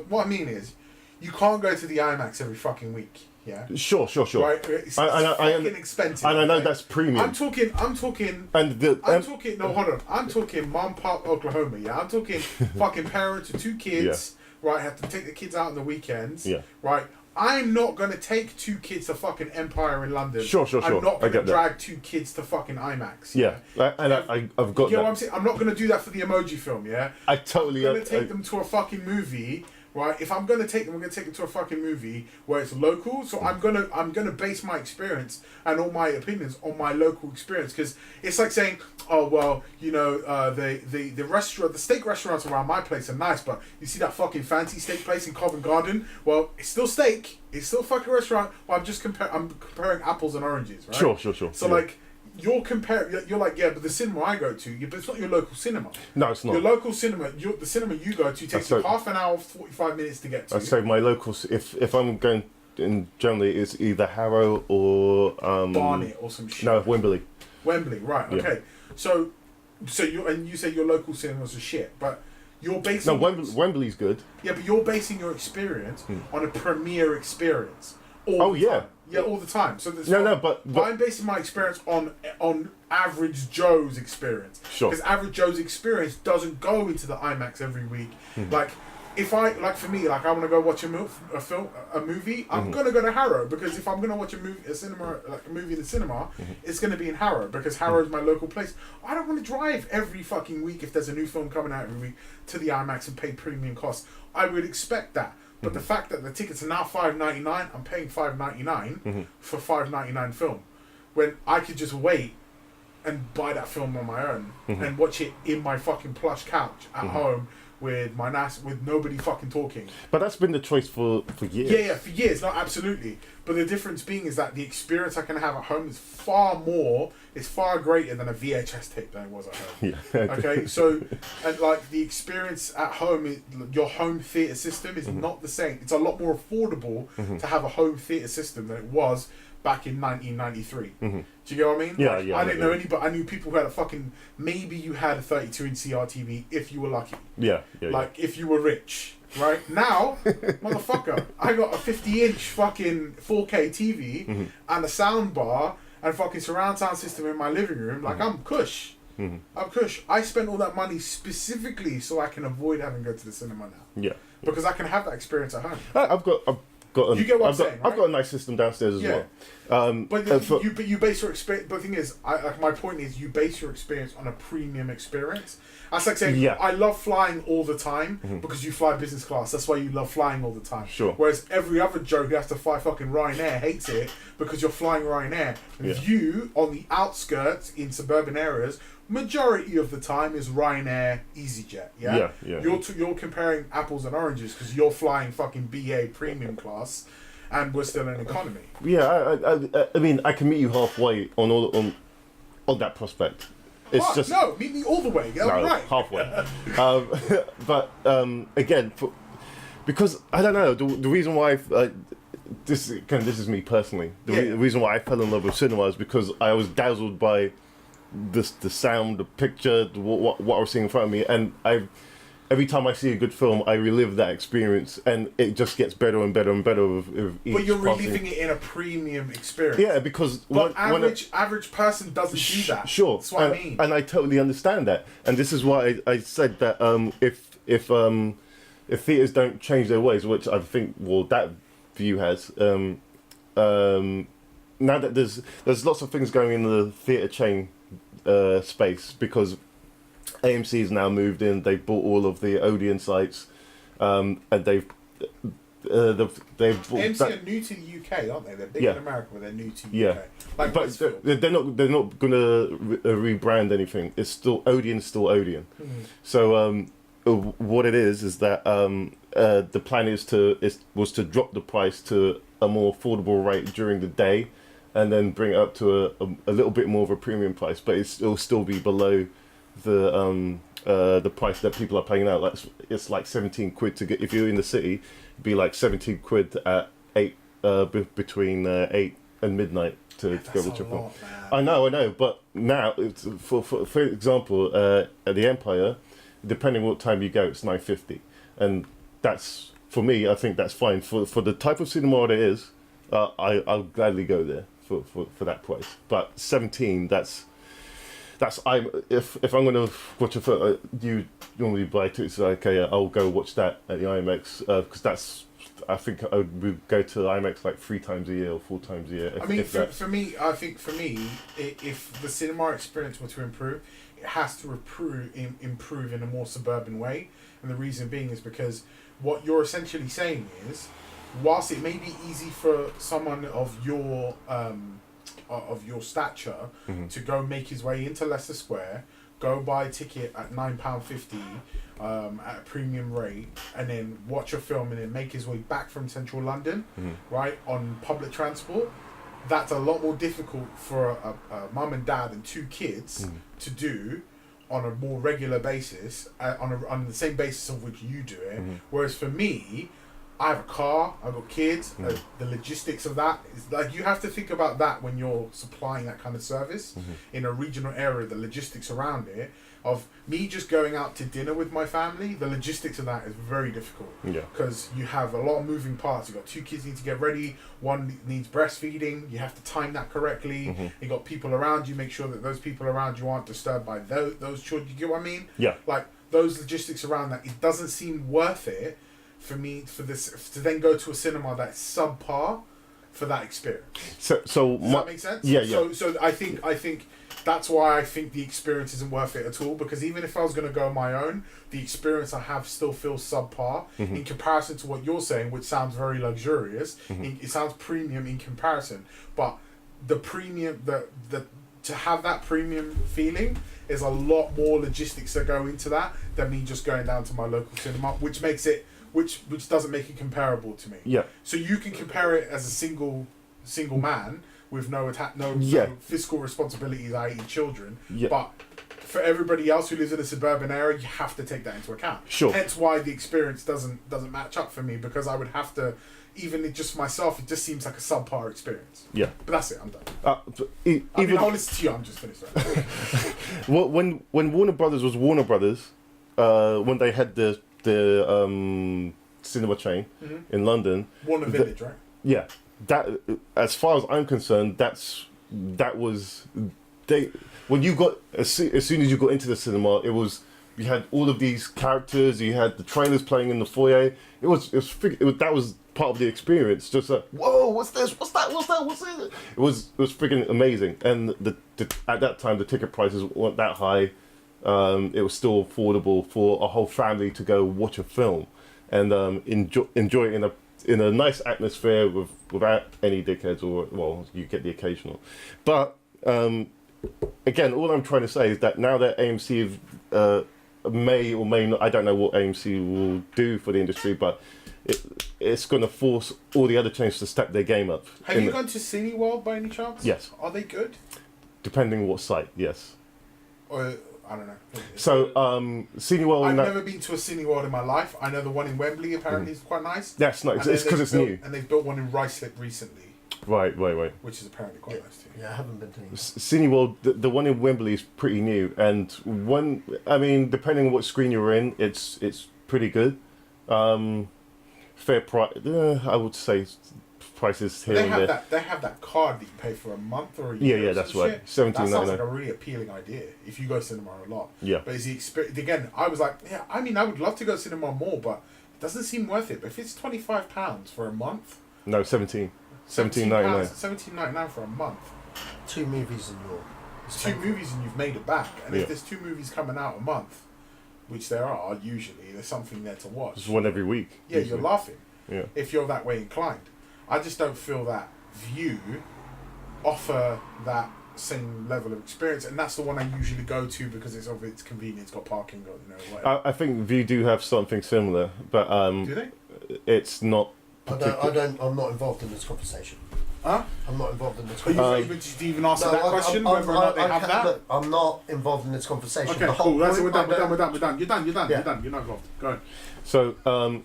what I mean is, you can't go to the IMAX every fucking week. Yeah. Sure. Right. It's fucking expensive. And I know that's premium. I'm talking. No, hold on. I'm talking Mom Pop Oklahoma. Yeah. I'm talking fucking parents with 2 kids. Yeah. Right. Have to take the kids out on the weekends. Yeah. Right. I'm not gonna take 2 kids to fucking Empire in London. Sure. I'm not gonna drag 2 kids to fucking IMAX. Yeah. I've got. You know what I'm saying? I'm not gonna do that for the Emoji Film. Yeah. I totally. I'm gonna take them to a fucking movie. Right, if I'm gonna take them, I'm gonna take them to a fucking movie where it's local. So I'm gonna base my experience and all my opinions on my local experience, because it's like saying, oh well, the restaurant, the steak restaurants around my place are nice, but you see that fucking fancy steak place in Covent Garden? Well, it's still steak, it's still a fucking restaurant. Well, I'm comparing apples and oranges, right? Sure. So like. You're like, but the cinema I go to, but it's not your local cinema. No, it's not. Your local cinema, the cinema you go to takes you half an hour, 45 minutes to get to. I'd say my local, if I'm going in generally, it's either Harrow or Barnet or some shit. No, Wembley. Wembley, right? Okay, yeah. So you say your local cinemas are shit, but you're basing. No, Wembley's good. Yeah, but you're basing your experience on a premiere experience. All the time. Yeah, all the time. So but I'm basing my experience on average Joe's experience. Sure. Because average Joe's experience doesn't go into the IMAX every week. Like, if I want to go watch a movie, I'm gonna go to Harrow, because if I'm gonna watch a movie in the cinema, it's gonna be in Harrow, because Harrow is my local place. I don't want to drive every fucking week if there's a new film coming out every week to the IMAX and pay premium costs. I would expect that. But the fact that the tickets are now $5.99, I'm paying $5.99 for $5.99 film, when I could just wait and buy that film on my own and watch it in my fucking plush couch at home with my with nobody fucking talking. But that's been the choice for years. Yeah, for years, not absolutely. But the difference being is that the experience I can have at home is far greater than a VHS tape than it was at home. Yeah. Okay, so and like the experience at home, your home theatre system is not the same. It's a lot more affordable to have a home theatre system than it was back in 1993. Do you get what I mean? Yeah, I didn't know anybody. I knew people who had maybe you had a 32-inch CRTV if you were lucky. Yeah. Like if you were rich. Right now, motherfucker, I got a 50-inch fucking 4K TV and a sound bar and fucking surround sound system in my living room. Like I'm cush. Kush, I spent all that money specifically so I can avoid having to go to the cinema now. Yeah. Because I can have that experience at home. I've got You get what I'm saying, right? I've got a nice system downstairs as well. But you base your experience. But the thing is, my point is, you base your experience on a premium experience. That's like saying, I love flying all the time because you fly business class. That's why you love flying all the time. Sure. Whereas every other Joe who has to fly fucking Ryanair hates it because you're flying Ryanair. You, on the outskirts in suburban areas, majority of the time is Ryanair, EasyJet. Yeah. You're comparing apples and oranges because you're flying fucking BA premium class, and we're still in economy. Yeah, I mean, I can meet you halfway on that prospect. It's just no, meet me all the way. Yeah, no, right. Halfway. But again, because I don't know the reason why this is me personally. The reason why I fell in love with cinema is because I was dazzled by the sound, the picture, what I was seeing in front of me, and every time I see a good film, I relive that experience, and it just gets better and better and better with each But you're passing. reliving it in a premium experience. Yeah, because average person doesn't do that. Sure, that's what I mean. And I totally understand that, and this is why I said that if theaters don't change their ways, which I think that view has, now that there's lots of things going in the theater chain space because AMC has now moved in. They've bought all of the Odeon sites, and they've AMC are new to the UK, aren't they? They're big in America, but they're new to the UK. Like, but they're not gonna rebrand anything. It's still Odeon's still Odeon. So what it is that the plan was to drop the price to a more affordable rate during the day, and then bring it up to a little bit more of a premium price, but it'll still be below the price that people are paying now. Like it's like 17 quid to get, if you're in the city, it'd be like 17 quid at 8 between 8 and midnight to go with your film. I know, but now it's, for example, at the Empire, depending what time you go, it's $9.50, and that's, for me, I think that's fine for the type of cinema it is. I'll gladly go there for that price. But 17, that's if I'm gonna watch a film, you normally buy tickets. Okay, I'll go watch that at the IMAX because that's. I think I would go to the IMAX like 3 times a year or 4 times a year. I mean, for me, if the cinema experience were to improve, it has to improve in a more suburban way, and the reason being is because what you're essentially saying is, whilst it may be easy for someone of your stature to go make his way into Leicester Square, go buy a ticket at £9.50 at a premium rate, and then watch a film and then make his way back from central London, right, on public transport, that's a lot more difficult for a mum and dad and 2 kids to do on a more regular basis, on the same basis of which you do it. Whereas for me, I have a car, I've got kids, the logistics of that is like, you have to think about that when you're supplying that kind of service in a regional area, the logistics around it, of me just going out to dinner with my family, the logistics of that is very difficult. Because you have a lot of moving parts. You've got 2 kids need to get ready, one needs breastfeeding, you have to time that correctly, you got people around you, make sure that those people around you aren't disturbed by those children, you get what I mean? Yeah. Like, those logistics around that, it doesn't seem worth it for me to then go to a cinema that's subpar for that experience. So does that make sense? Yeah. So I think that's why I think the experience isn't worth it at all, because even if I was going to go on my own, the experience I have still feels subpar in comparison to what you're saying, which sounds very luxurious. It sounds premium in comparison, but the premium, to have that premium feeling is a lot more logistics that go into that than me just going down to my local cinema, which makes it. Which doesn't make it comparable to me. Yeah. So you can compare it as a single man with no fiscal responsibilities, i.e. children. Yeah. But for everybody else who lives in a suburban area, you have to take that into account. Sure. Hence why the experience doesn't match up for me, because I would have to, even just for myself, it just seems like a subpar experience. Yeah. But that's it. I'm done. I'll listen to you. I'm just finished. Well, when Warner Brothers was Warner Brothers, when they had the cinema chain in London, Warner Village, right? Yeah, that, as far as I'm concerned, that was when you got as soon as you got into the cinema, you had all of these characters, you had the trailers playing in the foyer. That was part of the experience. Just like, whoa, what's this? What's that? What's it? It was freaking amazing. And at that time, the ticket prices weren't that high. It was still affordable for a whole family to go watch a film and enjoy it in a nice atmosphere without any dickheads, or well, you get the occasional. But again, all I'm trying to say is that now that AMC may or may not, I don't know what AMC will do for the industry, but it's going to force all the other chains to step their game up. Have you gone to Cineworld by any chance? Yes. Are they good? Depending on what site, yes. Or I don't know. So Cineworld. I've never been to a Cineworld in my life. I know the one in Wembley apparently is quite nice. That's nice. It's because it's new. And they've built one in Ruislip recently. Right. Which is apparently quite nice too. Yeah, I haven't been to any. Cineworld, the one in Wembley is pretty new, and depending on what screen you're in, it's pretty good. Fair price, I would say. Prices here and there. They have that card that you pay for a month or a year. Yeah, that's right. That sounds $17.99. like a really appealing idea if you go cinema a lot. Yeah. But is the experience again? I was like, yeah. I mean, I would love to go cinema more, but it doesn't seem worth it. But if it's £25 for a month. No, 17. $17.99. $17.99 for a month. 2 movies in your. It's 2 movies and you've made it back. And yeah. if there's 2 movies coming out a month, which there are usually, there's something there to watch. There's one every week. Yeah, usually. You're laughing. Yeah. If you're that way inclined. I just don't feel that View offer that same level of experience, and that's the one I usually go to because it's of its convenience, got parking, got whatever. I think View do have something similar, but do they? It's not. I'm not involved in this conversation. Huh? I'm not involved in this conversation. Are you able to even answer that question? Whether or not they have that? Look, I'm not involved in this conversation. Okay, cool. That's it. We're done. You're done. You're not involved. Go on. So, no,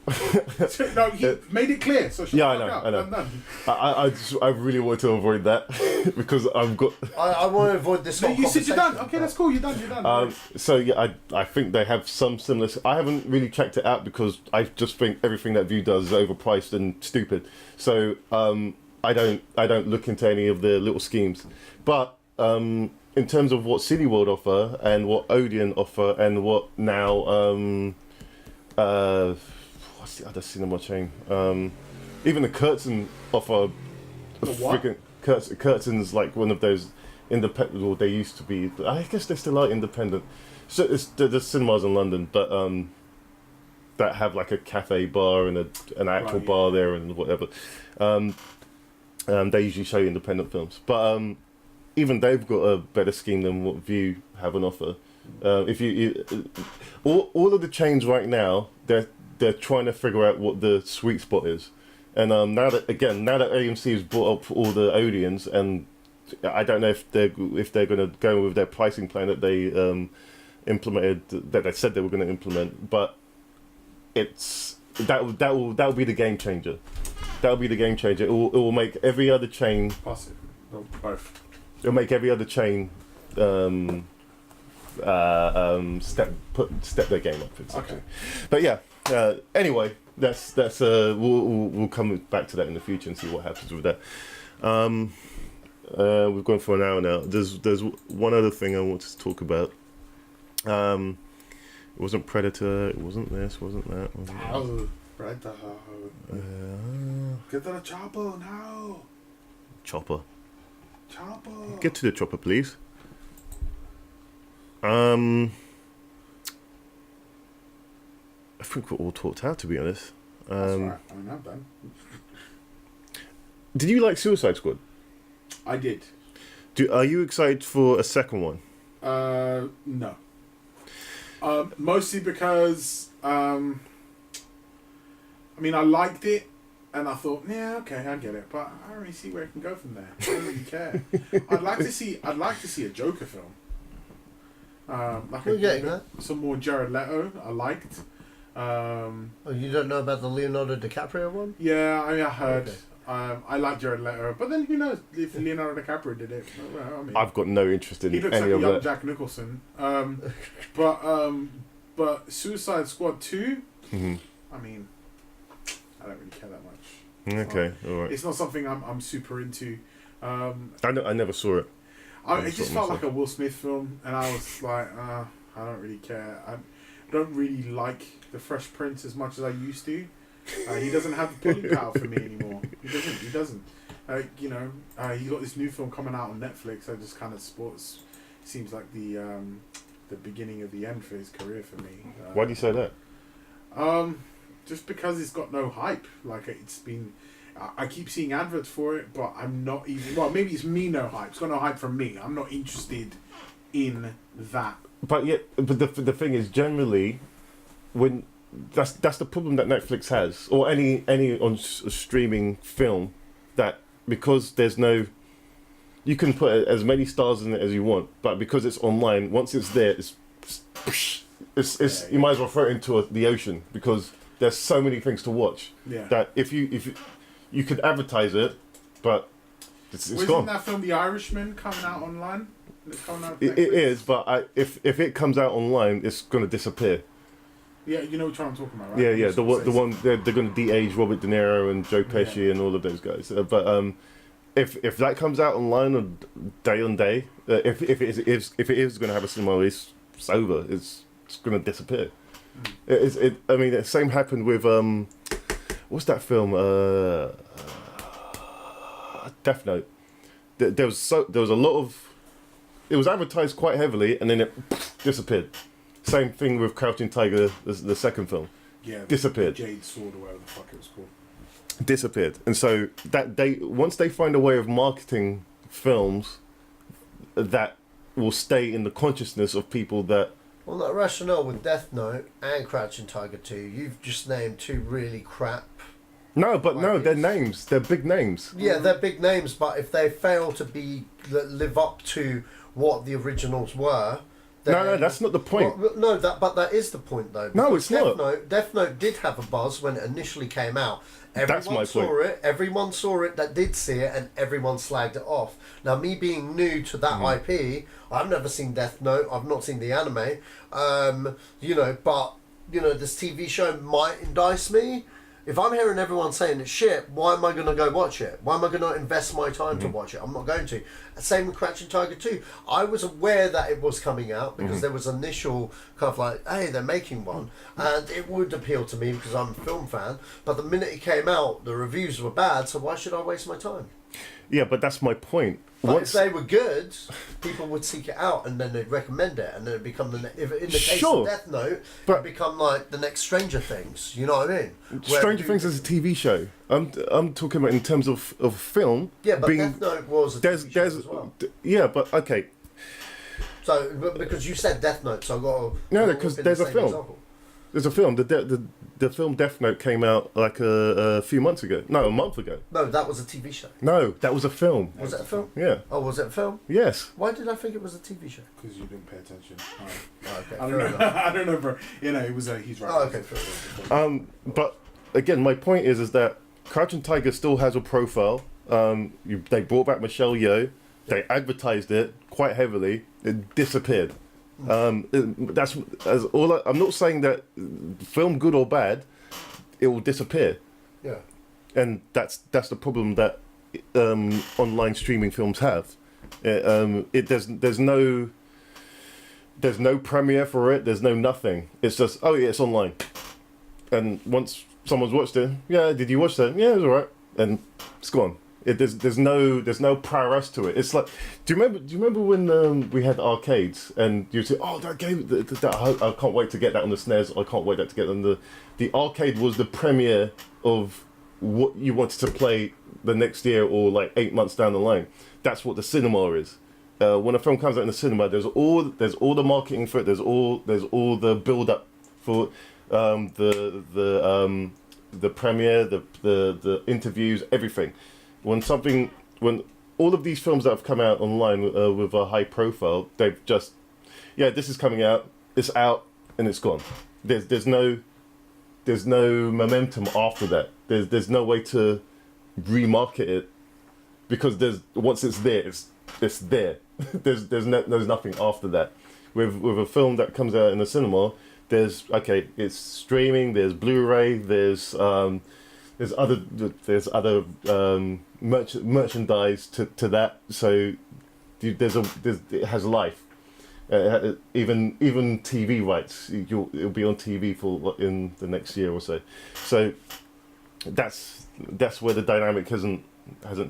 he made it clear. So yeah, I know. I really want to avoid that because I've got. I want to avoid this. You said you're done. Okay, that's cool. You're done. So yeah, I think they have some similar. I haven't really checked it out because I just think everything that View does is overpriced and stupid. So I don't look into any of the little schemes, but in terms of what Cineworld offer and what Odeon offer and what now what's the other cinema chain? Even the Curtain offer freaking Curtain's like one of those independent. Well, they used to be. I guess they still are independent. So it's the cinemas in London, but that have like a cafe bar and an actual bar there and whatever. They usually show independent films, but even they've got a better scheme than what View have on offer. If you all of the chains right now, they're trying to figure out what the sweet spot is, and now that AMC has brought up all the Odeons, and I don't know if they're going to go with their pricing plan that they implemented, that they said they were going to implement, but that will be the game changer. That'll be the game changer. It will make every other chain. Pass it. No, both. It'll make every other chain step their game up. Okay. But yeah. Anyway, that's we'll come back to that in the future and see what happens with that. We've gone for an hour now. There's one other thing I wanted to talk about. It wasn't Predator. It wasn't this. Wasn't that. Predator. Get to the chopper now. Chopper. Chopper. Get to the chopper, please. I think we're all talked out, to be honest. That's right. I'm done. Did you like Suicide Squad? I did. Are you excited for a second one? No. Mostly because I liked it, and I thought, yeah, okay, I get it, but I don't really see where it can go from there. I don't really care. I'd like to see a Joker film. Some more Jared Leto. I liked. You don't know about the Leonardo DiCaprio one? Yeah, I heard. Okay. I like Jared Leto, but then who knows if Leonardo DiCaprio did it? Well, I've got no interest in any of that. He looks like a young Jack Nicholson. But Suicide Squad 2. Mm-hmm. I mean, I don't really care that much. Okay, all right. It's not something I'm super into. I never saw it. It just felt like a Will Smith film, and I was like, I don't really care. I don't really like the Fresh Prince as much as I used to. He doesn't have the pulling power for me anymore. He doesn't. He got this new film coming out on Netflix. I just kind of seems like the beginning of the end for his career for me. Why do you say that? Just because it's got no hype. Like it's been, I keep seeing adverts for it, but I'm not even. Well, maybe it's me no hype. It's got no hype from me. I'm not interested in that. But the thing is, generally, when that's the problem that Netflix has, or any on streaming film, that because there's no, you can put as many stars in it as you want, but because it's online, once it's there, you might as well throw it into the ocean because there's so many things to watch. Yeah. That if you could advertise it, but it's Wasn't gone. that film The Irishman coming out online? It is, but if it comes out online, it's going to disappear. Yeah, you know which one I'm talking about, right? Yeah. The one they're going to de-age Robert De Niro and Joe Pesci and all of those guys. But if that comes out online on day, if it is going to have a cinema release, it's over. It's going to disappear. I mean, the same happened with what's that film? Death Note. There was a lot of. It was advertised quite heavily, and then it disappeared. Same thing with Crouching Tiger, the second film. Yeah, disappeared. Jade Sword or whatever the fuck it was called. Disappeared, and so once they find a way of marketing films that will stay in the consciousness of people that. Well, that rationale with Death Note and Crouching Tiger 2, you've just named two really crap. No, they're names. They're big names. Yeah, they're big names, but if they fail to live up to what the originals were. No, that's not the point. Well, but that is the point, though. No, it's not. Death Note did have a buzz when it initially came out. Everyone saw it that did see it, and everyone slagged it off. Now, me being new to that IP, I've never seen Death Note. I've not seen the anime. But this TV show might entice me. If I'm hearing everyone saying it's shit, why am I going to go watch it? Why am I going to invest my time to watch it? I'm not going to. Same with Crouching Tiger 2. I was aware that it was coming out because there was initial kind of like, hey, they're making one. And it would appeal to me because I'm a film fan. But the minute it came out, the reviews were bad, so why should I waste my time? Yeah, but that's my point. But if they were good, people would seek it out and then they'd recommend it, and then it'd become in the case of Death Note, it'd become like the next Stranger Things. You know what I mean? Stranger Things is a TV show. I'm talking about in terms of film. Yeah, but Death Note was a TV show as well. Yeah, but okay. So, because you said Death Note, so I got to. No, because there's a film. Example. There's a film. The film Death Note came out like a few months ago. No, a month ago. No, that was a TV show. No, that was a film. Was it a film? Yeah. Oh, was it a film? Yes. Why did I think it was a TV show? Because you didn't pay attention. Okay. I don't know, bro. It was he's right. Oh, okay. But again, my point is that Crouching Tiger still has a profile. They brought back Michelle Yeoh. They advertised it quite heavily. It disappeared. That's all. I'm not saying that film good or bad, it will disappear. Yeah. And that's the problem that online streaming films have. There's no premiere for it. There's no nothing. It's just it's online. And once someone's watched it, did you watch that? Yeah, it was alright. And it's gone. There's no prowess to it. It's like, do you remember when we had arcades and you say, that game, I can't wait to get that on the SNES. I can't wait to get on the arcade was the premiere of what you wanted to play the next year or like 8 months down the line. That's what the cinema is. When a film comes out in the cinema, there's all the marketing for it. There's all the build up for the premiere, the interviews, everything. When all of these films that have come out online with a high profile, they've just, this is coming out, it's out, and it's gone. There's no momentum after that. There's no way to remarket it because once it's there, it's there. there's nothing after that. With a film that comes out in the cinema, it's streaming, there's Blu-ray, there's other merchandise to that. So it has life. Even TV rights, it'll be on TV for in the next year or so. So that's where the dynamic hasn't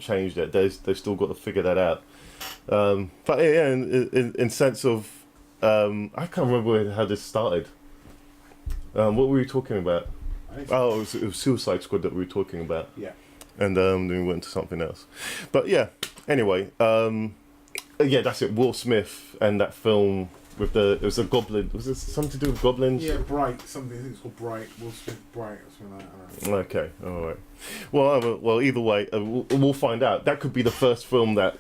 changed yet. They've still got to figure that out. But yeah, in sense of I can't remember how this started. What were we talking about? Oh, it was Suicide Squad that we were talking about. Yeah. And then we went to something else. But yeah, anyway, yeah, that's it. Will Smith and that film with it was a goblin. Was it something to do with goblins? Yeah, Bright. Something. I think it's called Bright. Will Smith Bright or something like that. Okay, all right. Well, either way, we'll find out. That could be the first film that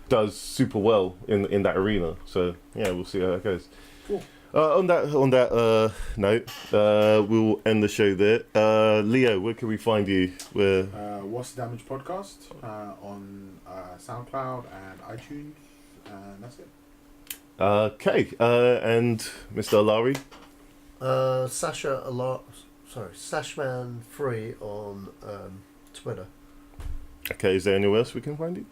does super well in that arena. So yeah, we'll see how it goes. Cool. On that note, we'll end the show there. Leo, where can we find you? Where? What's the Damage podcast on SoundCloud and iTunes, and that's it. Okay, and Mr. Allari. Sacha Allari. Sorry, Sashman3 on Twitter. Okay, is there anywhere else we can find you?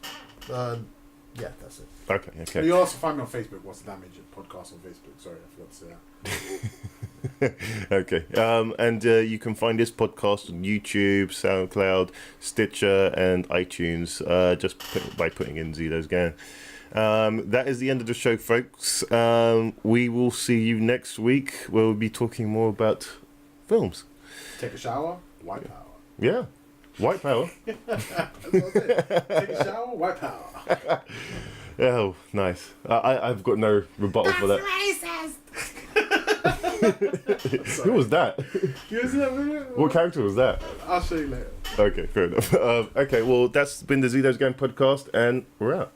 Yeah, that's it. Okay. You also find me on Facebook. What's the Damage podcast on Facebook? Sorry, I forgot to say that. Okay. And you can find this podcast on YouTube, SoundCloud, Stitcher, and iTunes. Just by putting in Zedos Gang. That is the end of the show, folks. We will see you next week. We'll be talking more about films. Take a shower, white power. Yeah. White power. That's what I said. Take a shower, white power. Oh, nice. I've got no rebuttal for that. Racist. Who was that? You see that video? What character was that? I'll show you later. Okay, fair enough. Okay, well, that's been the Zedos Game podcast, and we're out.